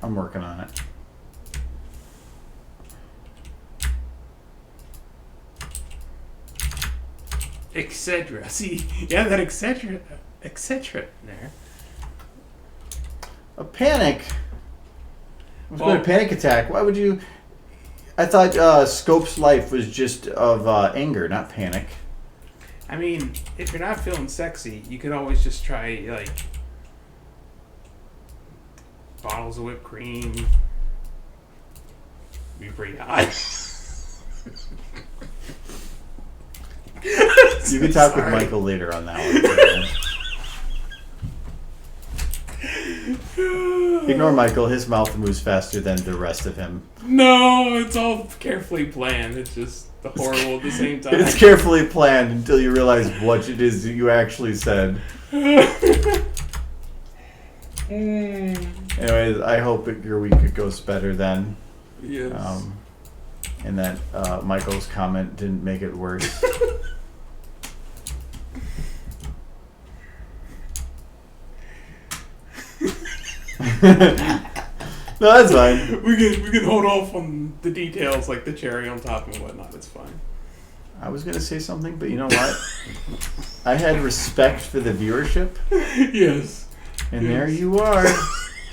I'm working on it. Etc. See, yeah, that etc. there. A panic. I was going Well- to panic attack. Why would you? I thought Scope's life was just of anger, not panic. I mean, if you're not feeling sexy, you could always just try, like, bottles of whipped cream. Be pretty hot. You can talk with Sorry. Michael later on that one. Ignore Michael. His mouth moves faster than the rest of him. No, it's all carefully planned. It's just horrible at the same time. It's carefully planned until you realize what it is that you actually said. Anyways, I hope your week goes better then. Yes. And that Michael's comment didn't make it worse. No, that's fine. We can hold off on the details, like the cherry on top and whatnot. It's fine. I was going to say something, but you know what? I had respect for the viewership, Yes. and there you are.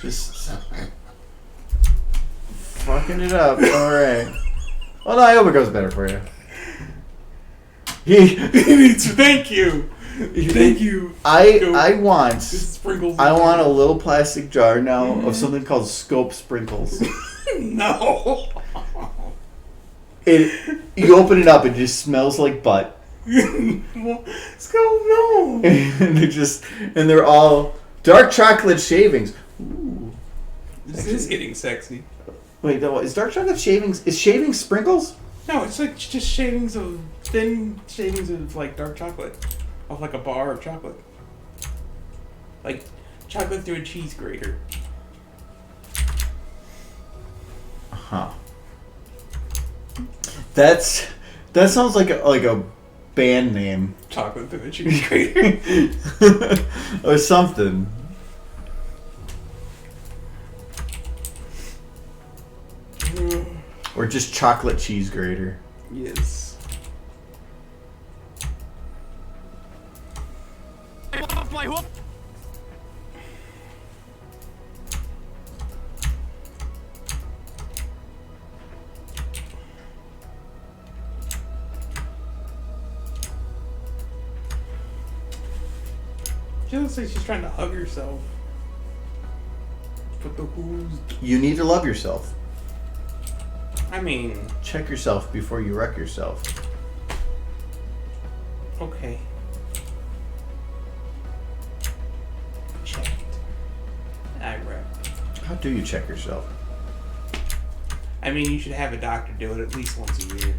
Just fucking it up. All right. Well, no, I hope it goes better for you. Thank you. Thank you. I want Just sprinkles. a little plastic jar now of something called Scope Sprinkles. No. You open it up, it just smells like butt. Let's go. No. And they're all dark chocolate shavings. Ooh. This is getting sexy. Wait, no, is dark chocolate shavings? Is shavings sprinkles? No, it's like just shavings of thin shavings of like dark chocolate, off like a bar of chocolate, like chocolate through a cheese grater. Huh. That sounds like a band name Chocolate through a cheese grater. or something. Or just chocolate cheese grater. Yes. Off my hook. She looks like she's trying to hug herself. Put the who's. You need to love yourself. I mean, Check yourself before you wreck yourself. okay. Checked. I rep. How do you check yourself? I mean, you should have a doctor do it at least once a year.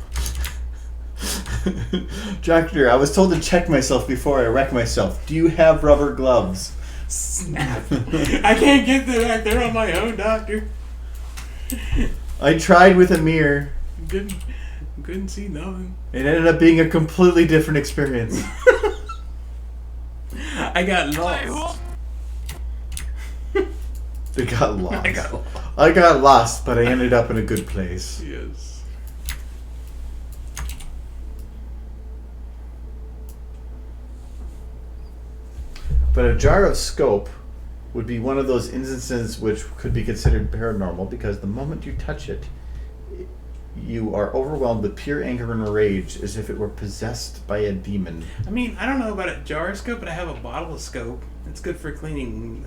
Doctor, I was told to check myself before I wreck myself. Do you have rubber gloves? Snap. I can't get that back there on my own, doctor. I tried with a mirror. Couldn't see nothing. It ended up being a completely different experience. I got lost. They got lost. I got lost. I got lost, but I ended up in a good place. Yes. But a jar of scope would be one of those instances which could be considered paranormal because the moment you touch it, you are overwhelmed with pure anger and rage as if it were possessed by a demon. I mean, I don't know about a jar of scope, but I have a bottle of scope. It's good for cleaning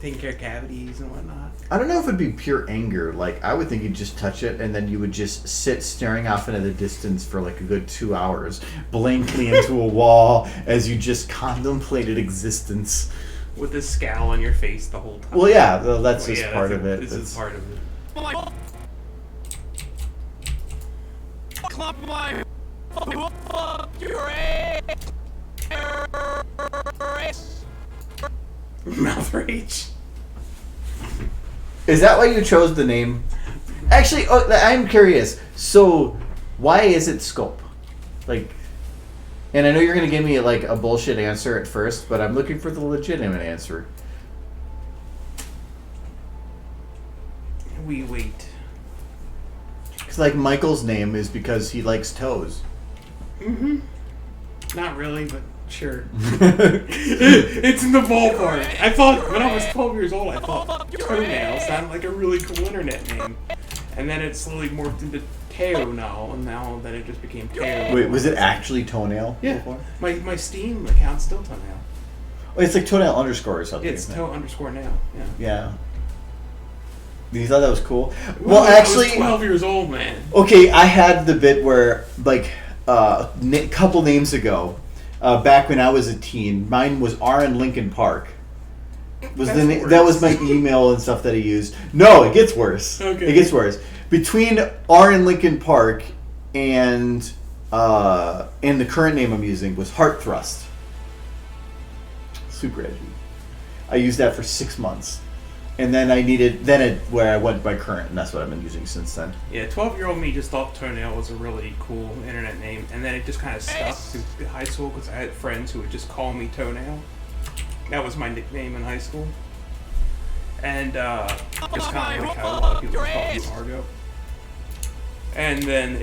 taking care of cavities and whatnot. I don't know if it'd be pure anger. Like, I would think you'd just touch it and then you would just sit staring off into the distance for like a good 2 hours, blankly into a wall as you just contemplated existence. With this scowl on your face the whole time. Well, yeah, that's just part of it. This is part of it. Clap my your ass. Mouth rage. Is that why you chose the name? Actually, I'm curious. So, why is it Scope? Like, and I know you're going to give me like a bullshit answer at first, but I'm looking for the legitimate answer. We wait. Because like Michael's name is because he likes toes. Mm-hmm. Not really, but sure. It's in the ballpark. I thought, when I was 12 years old, I thought Toenail sounded like a really cool internet name. And then it slowly morphed into Teo now, and now then it just became Teo. Wait, was it actually Toenail? Yeah. Before? My Steam account's still Toenail. Oh, it's like Toenail underscore or something. It's isn't it? Toe_now, yeah. Yeah. You thought that was cool? Well, actually, I was 12 years old, man. okay, I had the bit where, like, couple names ago, back when I was a teen, mine was R in Lincoln Park. That was my email and stuff that I used. No, it gets worse. Okay. It gets worse. Between R in Lincoln Park and the current name I'm using was Heart Thrust. Super edgy. I used that for 6 months. And then where I went by current, and that's what I've been using since then. Yeah, 12-year-old me just thought Toenail was a really cool internet name, and then it just kind of stuck through high school because I had friends who would just call me Toenail. That was my nickname in high school. And just kind of like how a lot of people just call me Margo. And then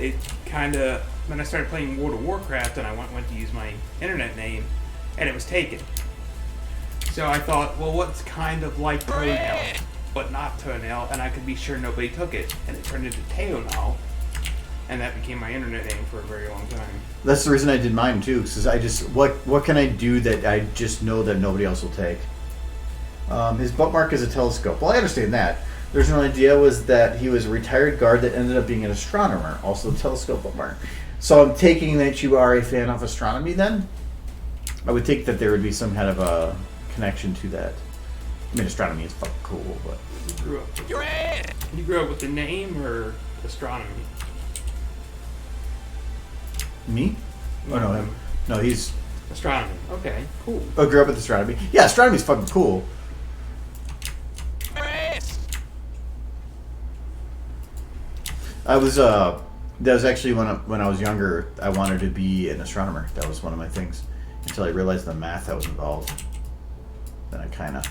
then I started playing World of Warcraft, and I went to use my internet name, and it was taken. So I thought, well, what's kind of like Toenail, but not Toenail, and I could be sure nobody took it. And it turned into Teo now, and that became my internet name for a very long time. That's the reason I did mine too, because I just what can I do that I just know that nobody else will take? His butt mark is a telescope. Well, I understand that. There's no idea was that he was a retired guard that ended up being an astronomer, also a telescope butt mark. So I'm taking that you are a fan of astronomy. Then I would think that there would be some kind of a connection to that. I mean, astronomy is fucking cool, but You grew up with the name or astronomy? me? Oh no, him. No, he's. Astronomy. Okay, cool. I grew up with astronomy. Yeah, astronomy's fucking cool. That was actually when I was younger. I wanted to be an astronomer. That was one of my things. Until I realized the math that was involved. Then I kind of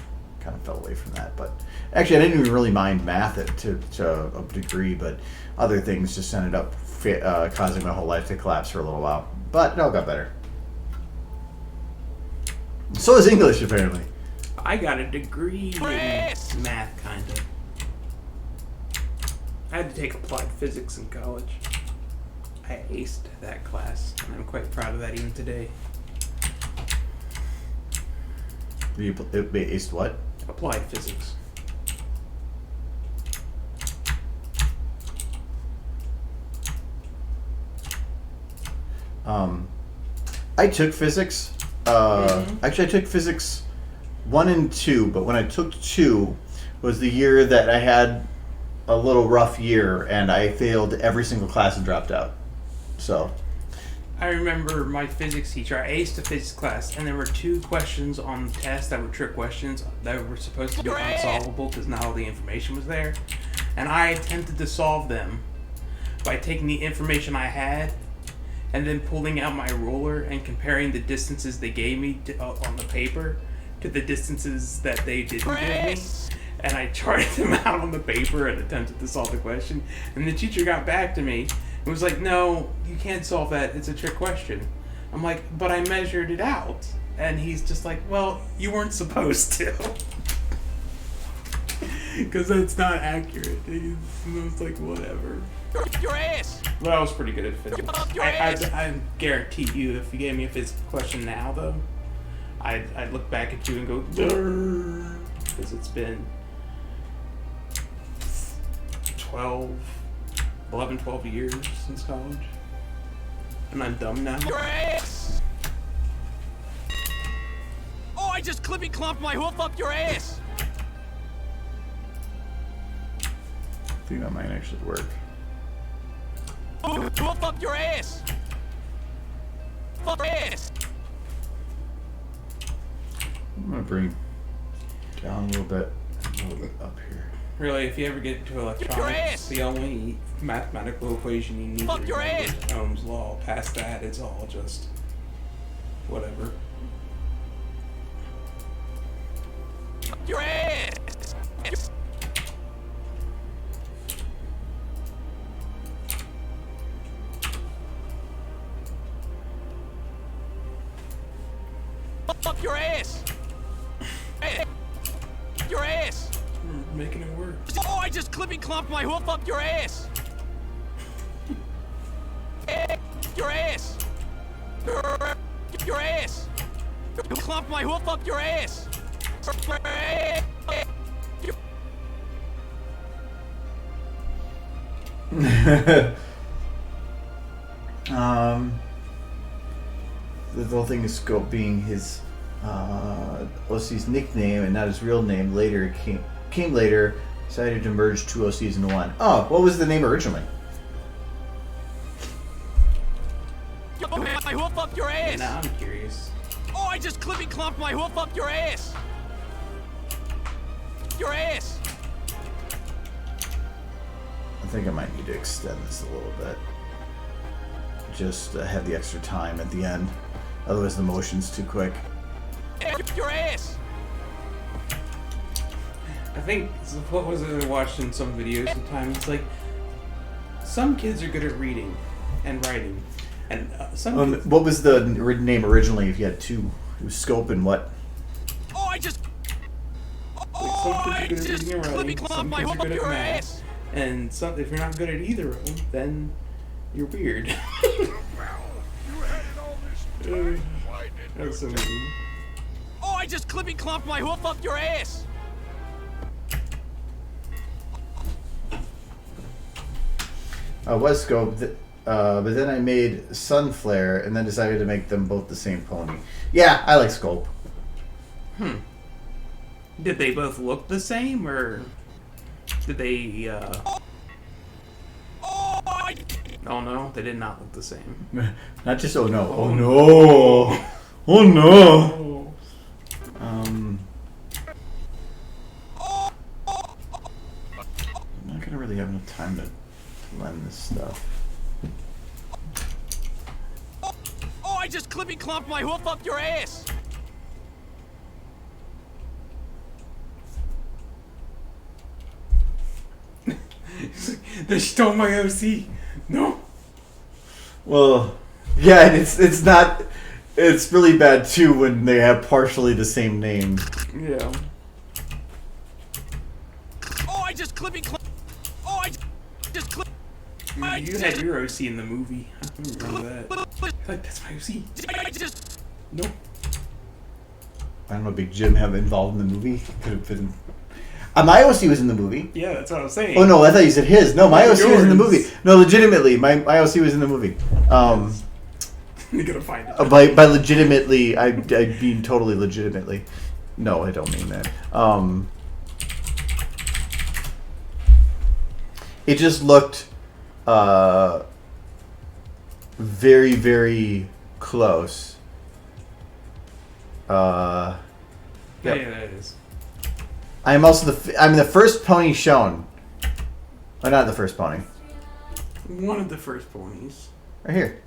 fell away from that. But actually, I didn't even really mind math to a degree, but other things just ended up causing my whole life to collapse for a little while. But it all got better. So is English, apparently. I got a degree in math, kind of. I had to take applied physics in college. I aced that class, and I'm quite proud of that even today. You aced what? Applied physics. I took physics. Actually, I took physics 1 and 2, but when I took 2 was the year that I had a little rough year, and I failed every single class and dropped out. So I remember my physics teacher. I aced a physics class, and there were 2 questions on the test that were trick questions that were supposed to be unsolvable because not all the information was there. And I attempted to solve them by taking the information I had and then pulling out my ruler and comparing the distances they gave me on the paper to the distances that they didn't give me. And I charted them out on the paper and attempted to solve the question. And the teacher got back to me and was like, no, you can't solve that. It's a trick question. I'm like, but I measured it out. And he's just like, well, you weren't supposed to. Because that's not accurate. He's like, whatever. Your ass! But I was pretty good at physics. I guarantee you, if you gave me a physics question now, though, I'd look back at you and go, "Durr." because it's been 11, 12 years since college. And I'm dumb now. Your ass! Oh, I just clippy clomped my hoof up your ass! I think that might actually work. Hoof up your ass! Fuck your ass! I'm gonna bring down a little bit up here. Really, if you ever get into electronics, the only mathematical equation you need to remember is Ohm's law. Past that, it's all just whatever. Your ass! Fuck your ass! Your ass! We're making it work. Oh, I just clippy clomped my hoof up your ass! Your ass! Your ass! Clomp my hoof up your ass! The whole thing is Scope being his OC's nickname and not his real name. Later came later. Decided to merge two OCs into one. Oh, what was the name originally? My hoof up your ass! Now I'm curious. Oh, I just clippy clomped my hoof up your ass! Your ass! I think I might need to extend this a little bit. Just have the extra time at the end. Otherwise the motion's too quick. Your ass! I think, what was it I watched in some videos sometimes? It's like, some kids are good at reading and writing. And some kids, What was the name originally if you had two? It was Scope and what? Oh, I just... like, some kids are good at reading and writing, clippy some clomped my kids are hoof up good at your math. ass! And some, if you're not good at either of them, then you're weird. That's so mean. Oh, I just clippy clomped my hoof up your ass! Was Scope, but then I made Sunflare and then decided to make them both the same pony. Yeah, I like Scope. Did they both look the same, or did they, Oh no, they did not look the same. Not just oh no. Oh no. Oh no. I'm not gonna really have enough time to blend this stuff. Oh, I just clippy clomped my hoof up your ass! They stole my OC. No. Well, yeah, it's not. It's really bad too when they have partially the same name. Yeah. Oh, I just clippy clomp... Oh, I just clip... You had your OC in the movie. I remember that. Like, that's my OC. I just... No. I don't know, Big Jim have involved in the movie. Could have been. My OC was in the movie. Yeah, that's what I was saying. Oh no, I thought you said his. No, my OC was in the Yours. movie. No, legitimately, my OC was in the movie. You're gonna find it. By legitimately, I mean totally legitimately. No, I don't mean that. It just looked very, very close. Yeah, Yep. yeah, that is. I'm also I'm the first pony shown. Oh, not the first pony. One of the first ponies. Right here.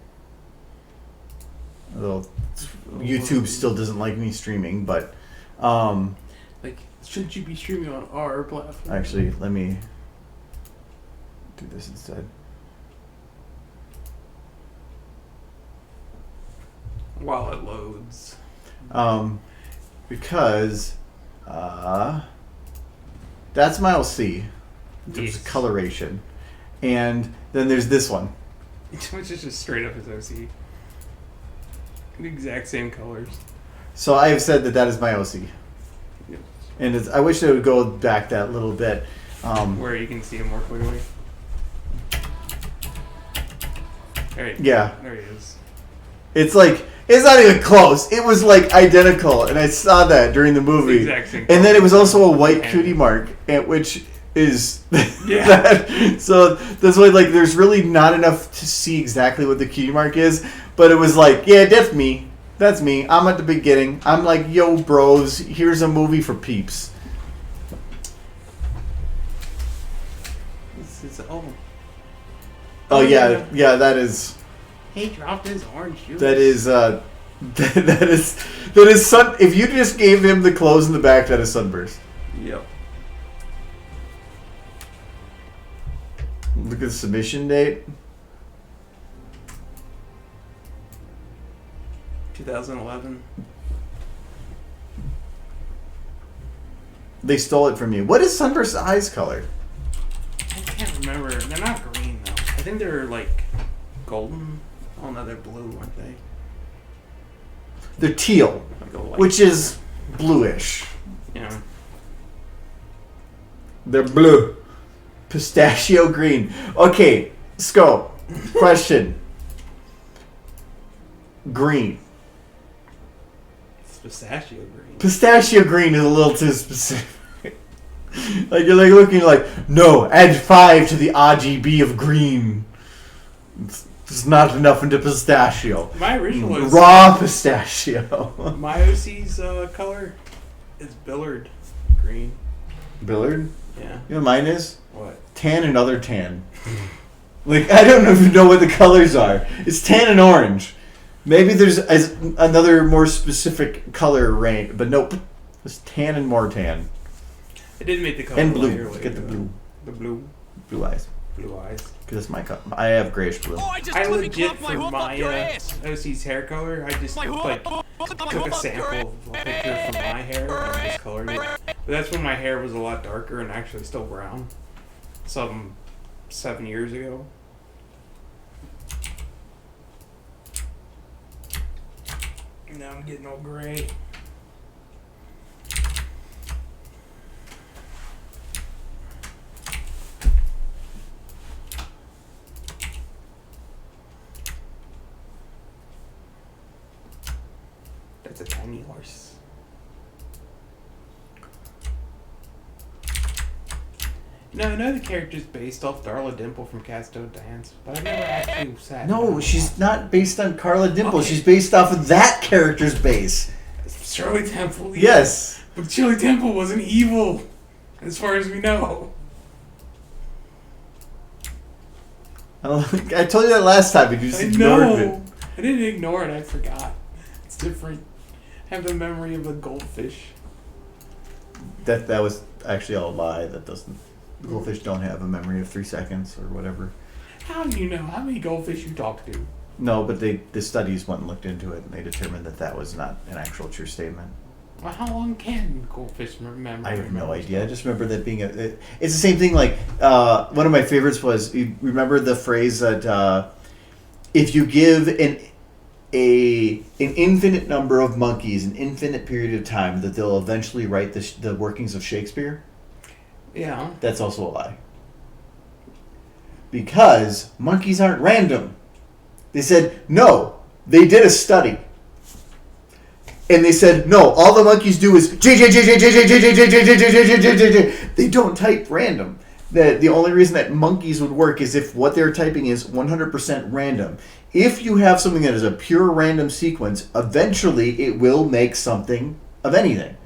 Although YouTube still doesn't like me streaming, but Like, shouldn't you be streaming on our platform? actually, let me do this instead. While it loads. Because that's my LC in terms Yes. of coloration, and then there's this one. Which is just straight up his OC. The exact same colors. So I have said that is my OC. Yep. And I wish they would go back that little bit. Where you can see him more clearly. There he, Yeah. There he is. It's like, it's not even close. It was like identical, and I saw that during the movie. It's the exact same And then it was color. also a white cutie mark, which is Yeah. that. So that's why, like, there's really not enough to see exactly what the cutie mark is. But it was like, yeah, that's me. That's me. I'm at the beginning. I'm like, yo, bros, here's a movie for peeps. This is Oh yeah, yeah, that is. He dropped his orange juice. That is that is sun. If you just gave him the clothes in the back, that is Sunburst. Yep. Look at the submission date. 2011. They stole it from you. What is Sunburst's eyes color? I can't remember. They're not green though. I think they're like golden. Oh no, they're blue, aren't they? They're teal, Like a light. which is bluish. Yeah. They're blue. Pistachio green. Okay, Scope. Question. Green. It's pistachio green. Pistachio green is a little too specific. Like, you're like looking like, no, add 5 to the RGB of green. It's not enough into pistachio. My original OC, Raw pistachio. My OC's color is Billard green. Billard? Yeah. You know what mine is? What? Tan and other tan. Like, I don't even know what the colors are. It's tan and orange. Maybe there's another more specific color range, but nope. It's tan and more tan. I did make the color And blue. lighter later, Get the though. blue. The blue. Blue eyes. Blue eyes. Because that's my color. I have grayish blue. Oh, I just I flippy legit, clomped my for hook up my your ass. OC's hair color, I just My hook like up took a sample of a picture from my hair and just colored it. But that's when my hair was a lot darker and actually still brown. Some 7 years ago. Now I'm getting all gray. That's a tiny horse. No, I know the character's based off Darla Dimple from Casto Dance, but I've never actually sat. No, down she's and not based on Carla Dimple. Okay. She's based off of that character's base. watched Shirley Temple. Yeah. Yes. But Shirley Temple wasn't evil, as far as we know. I told you that last time, but you just I ignored know. it. I didn't ignore it. I forgot. It's different. I have the memory of a goldfish. That was actually all a lie. That doesn't. Goldfish don't have a memory of 3 seconds or whatever. How do you know? How many goldfish you talk to? No, but the studies went and looked into it, and they determined that was not an actual true statement. Well, how long can goldfish remember? I have no idea. I just remember that being it's the same thing. Like one of my favorites was, you remember the phrase that if you give an infinite number of monkeys an infinite period of time, that they'll eventually write the workings of Shakespeare. Yeah. That's also a lie. Because monkeys aren't random. They said, no, they did a study. And they said, no, all the monkeys do is J. They don't type random. The only reason that monkeys would work is if what they're typing is 100% random. If you have something that is a pure random sequence, eventually it will make something of anything.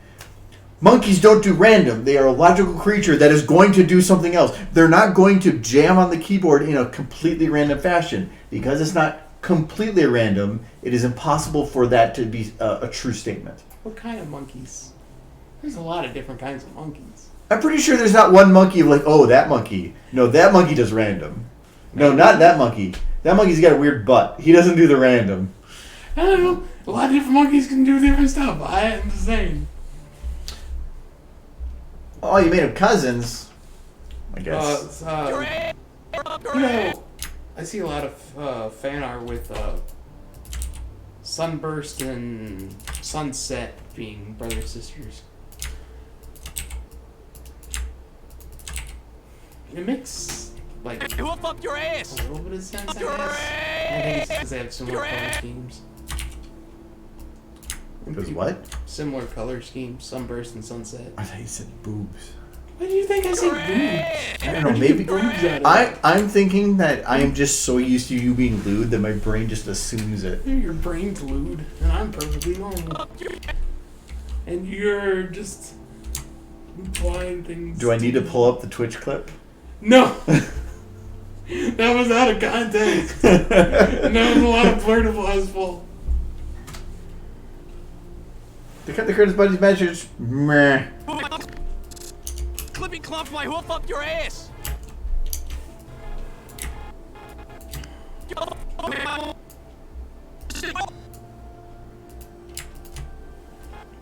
Monkeys don't do random. They are a logical creature that is going to do something else. They're not going to jam on the keyboard in a completely random fashion. Because it's not completely random, it is impossible for that to be a true statement. What kind of monkeys? There's a lot of different kinds of monkeys. I'm pretty sure there's not one monkey like, oh, that monkey. No, that monkey does random. No, not that monkey. That monkey's got a weird butt. He doesn't do the random. I don't know. A lot of different monkeys can do different stuff. I am the same. Oh, you made them cousins. I guess. You know, I see a lot of fan art with Sunburst and Sunset being brother sisters. It makes like Who'll fuck your a ass? little bit of sense, I Your guess. I think it's ass. because they have similar color schemes. Because what? Similar color schemes, sunburst and sunset. I thought you said boobs. Why do you think I say boobs? I don't know, maybe boobs out of I'm thinking that I am just so used to you being lewd that my brain just assumes it. Your brain's lewd, and I'm perfectly normal. And you're just implying things. Do I need to pull up the Twitch clip? No! That was out of context. And that was a lot of blurtable as full. To cut the Curtis Buddy's message. Meh. Clippy clomp my who'll fuck your ass.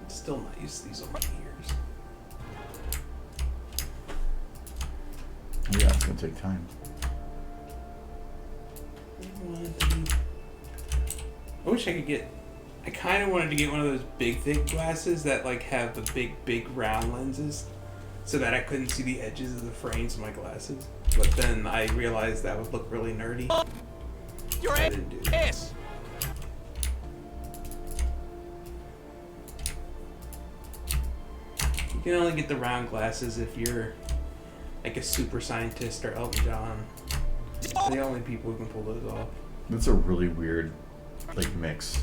Still not used to these over the years. Yeah, it's gonna take time. I wish I could get. I kind of wanted to get one of those big, thick glasses that like have the big, round lenses, so that I couldn't see the edges of the frames of my glasses. But then I realized that would look really nerdy. Your I didn't do that. ass. You can only get the round glasses if you're like a super scientist or Elton John. They're the only people who can pull those off. That's a really weird, like, mix.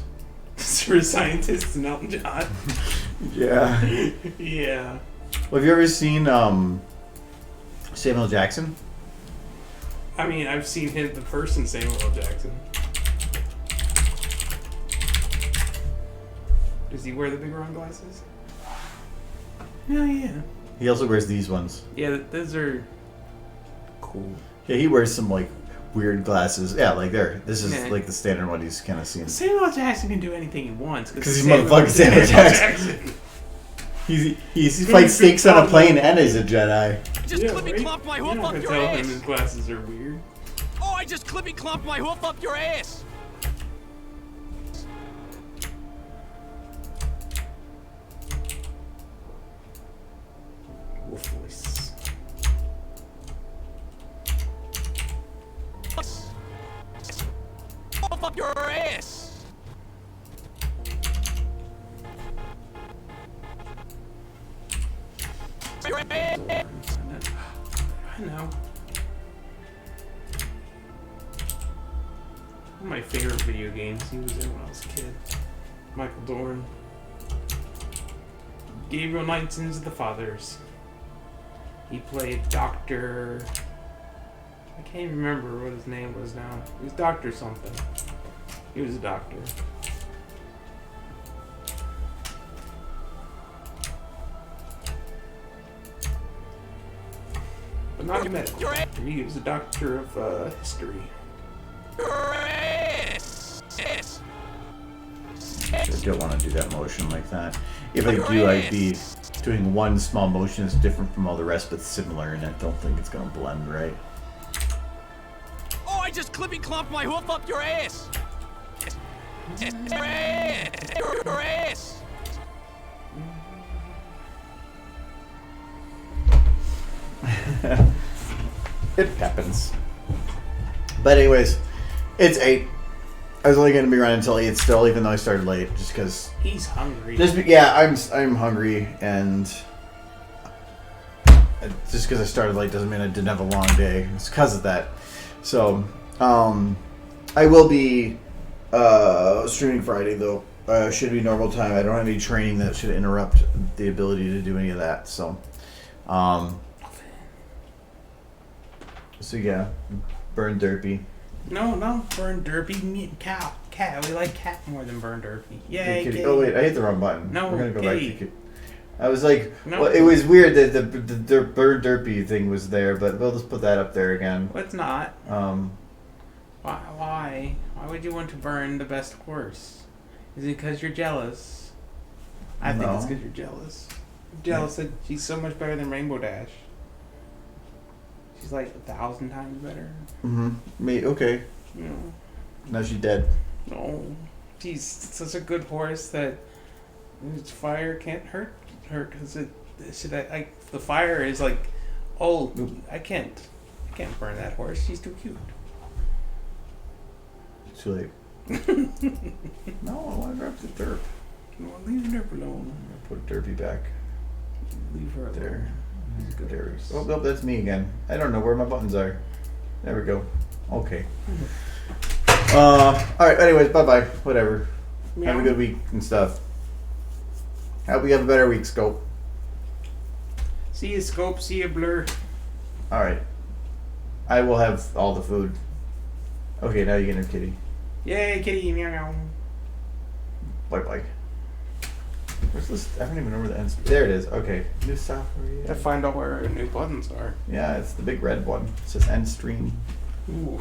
Super scientists and Elton John. Yeah. Yeah. Well, have you ever seen Samuel Jackson? I mean, I've seen him, the person Samuel L. Jackson. Does he wear the big round glasses? Yeah, yeah. He also wears these ones. Yeah, those are cool. Yeah, he wears some, like, weird glasses. Yeah, like there. This is, Yeah. like, the standard one he's kind of seen. Samuel L. Jackson can do anything he wants. Because he's motherfucking Samuel Jackson. He fights snakes on a plane and is a Jedi. Just Yeah, clippy right? clomp my You're who'll not fuck gonna your tell him ass. his glasses are weird. Oh, I just clippy clomp my who'll fuck your ass. Wolf voice. Who'll fuck your ass. Your ass. I know. One of my favorite video games. He was in when I was a kid. Michael Dorn. Gabriel Knight, Sins of the Fathers. He played Dr. I can't even remember what his name was now. He was Dr. something. He was a doctor. But not a medical doctor. He was a doctor of history. Your ass. Ass. I don't want to do that motion like that. If I do, I'd be doing one small motion that's different from all the rest, but similar, and I don't think it's going to blend right. Oh, I just clippy clomp my hoof up your ass. Your ass. Your ass. It happens. But anyways, it's 8. I was only going to be running until 8 still, even though I started late, just because. He's hungry. I'm hungry, and just because I started late doesn't mean I didn't have a long day. It's because of that. So, I will be streaming Friday though. Should be normal time. I don't have any training that should interrupt the ability to do any of that. So, yeah, burn derpy. No, burn derpy. Me and cat. We like cat more than burn derpy. Yay, Kitty. gay. Oh wait, I hit the wrong button. No, we're gonna go back to gay. kitty. I was like, No. well, it was weird that the bird derpy thing was there, but we'll just put that up there again. Well, it's not. Why? Why would you want to burn the best horse? Is it because you're jealous? I think it's No. because you're jealous. You're jealous that she's so much better than Rainbow Dash. She's like 1,000 times better. Me okay. You know. Now she's dead. No. She's such a good horse that its fire can't hurt her because the fire is like, oh, I can't can't burn that horse. She's too cute. It's too late. No, I want to grab the derp. Well, leave her alone. Put a derpy back. Leave her alone. There. She's a good There. horse. Oh, nope, that's me again. I don't know where my buttons are. There we go. Okay. Alright, anyways, bye-bye. Whatever. Have a good week and stuff. Hope we have a better week, Scope. See you, Scope. See you, Blur. Alright. I will have all the food. Okay, now you get her kitty. Yay, kitty. Meow, meow. Bye-bye. Where's this? I don't even know where the ends. There it is. Okay. New software. Gotta find out where our new buttons are. Yeah, it's the big red one. It says end stream. Ooh.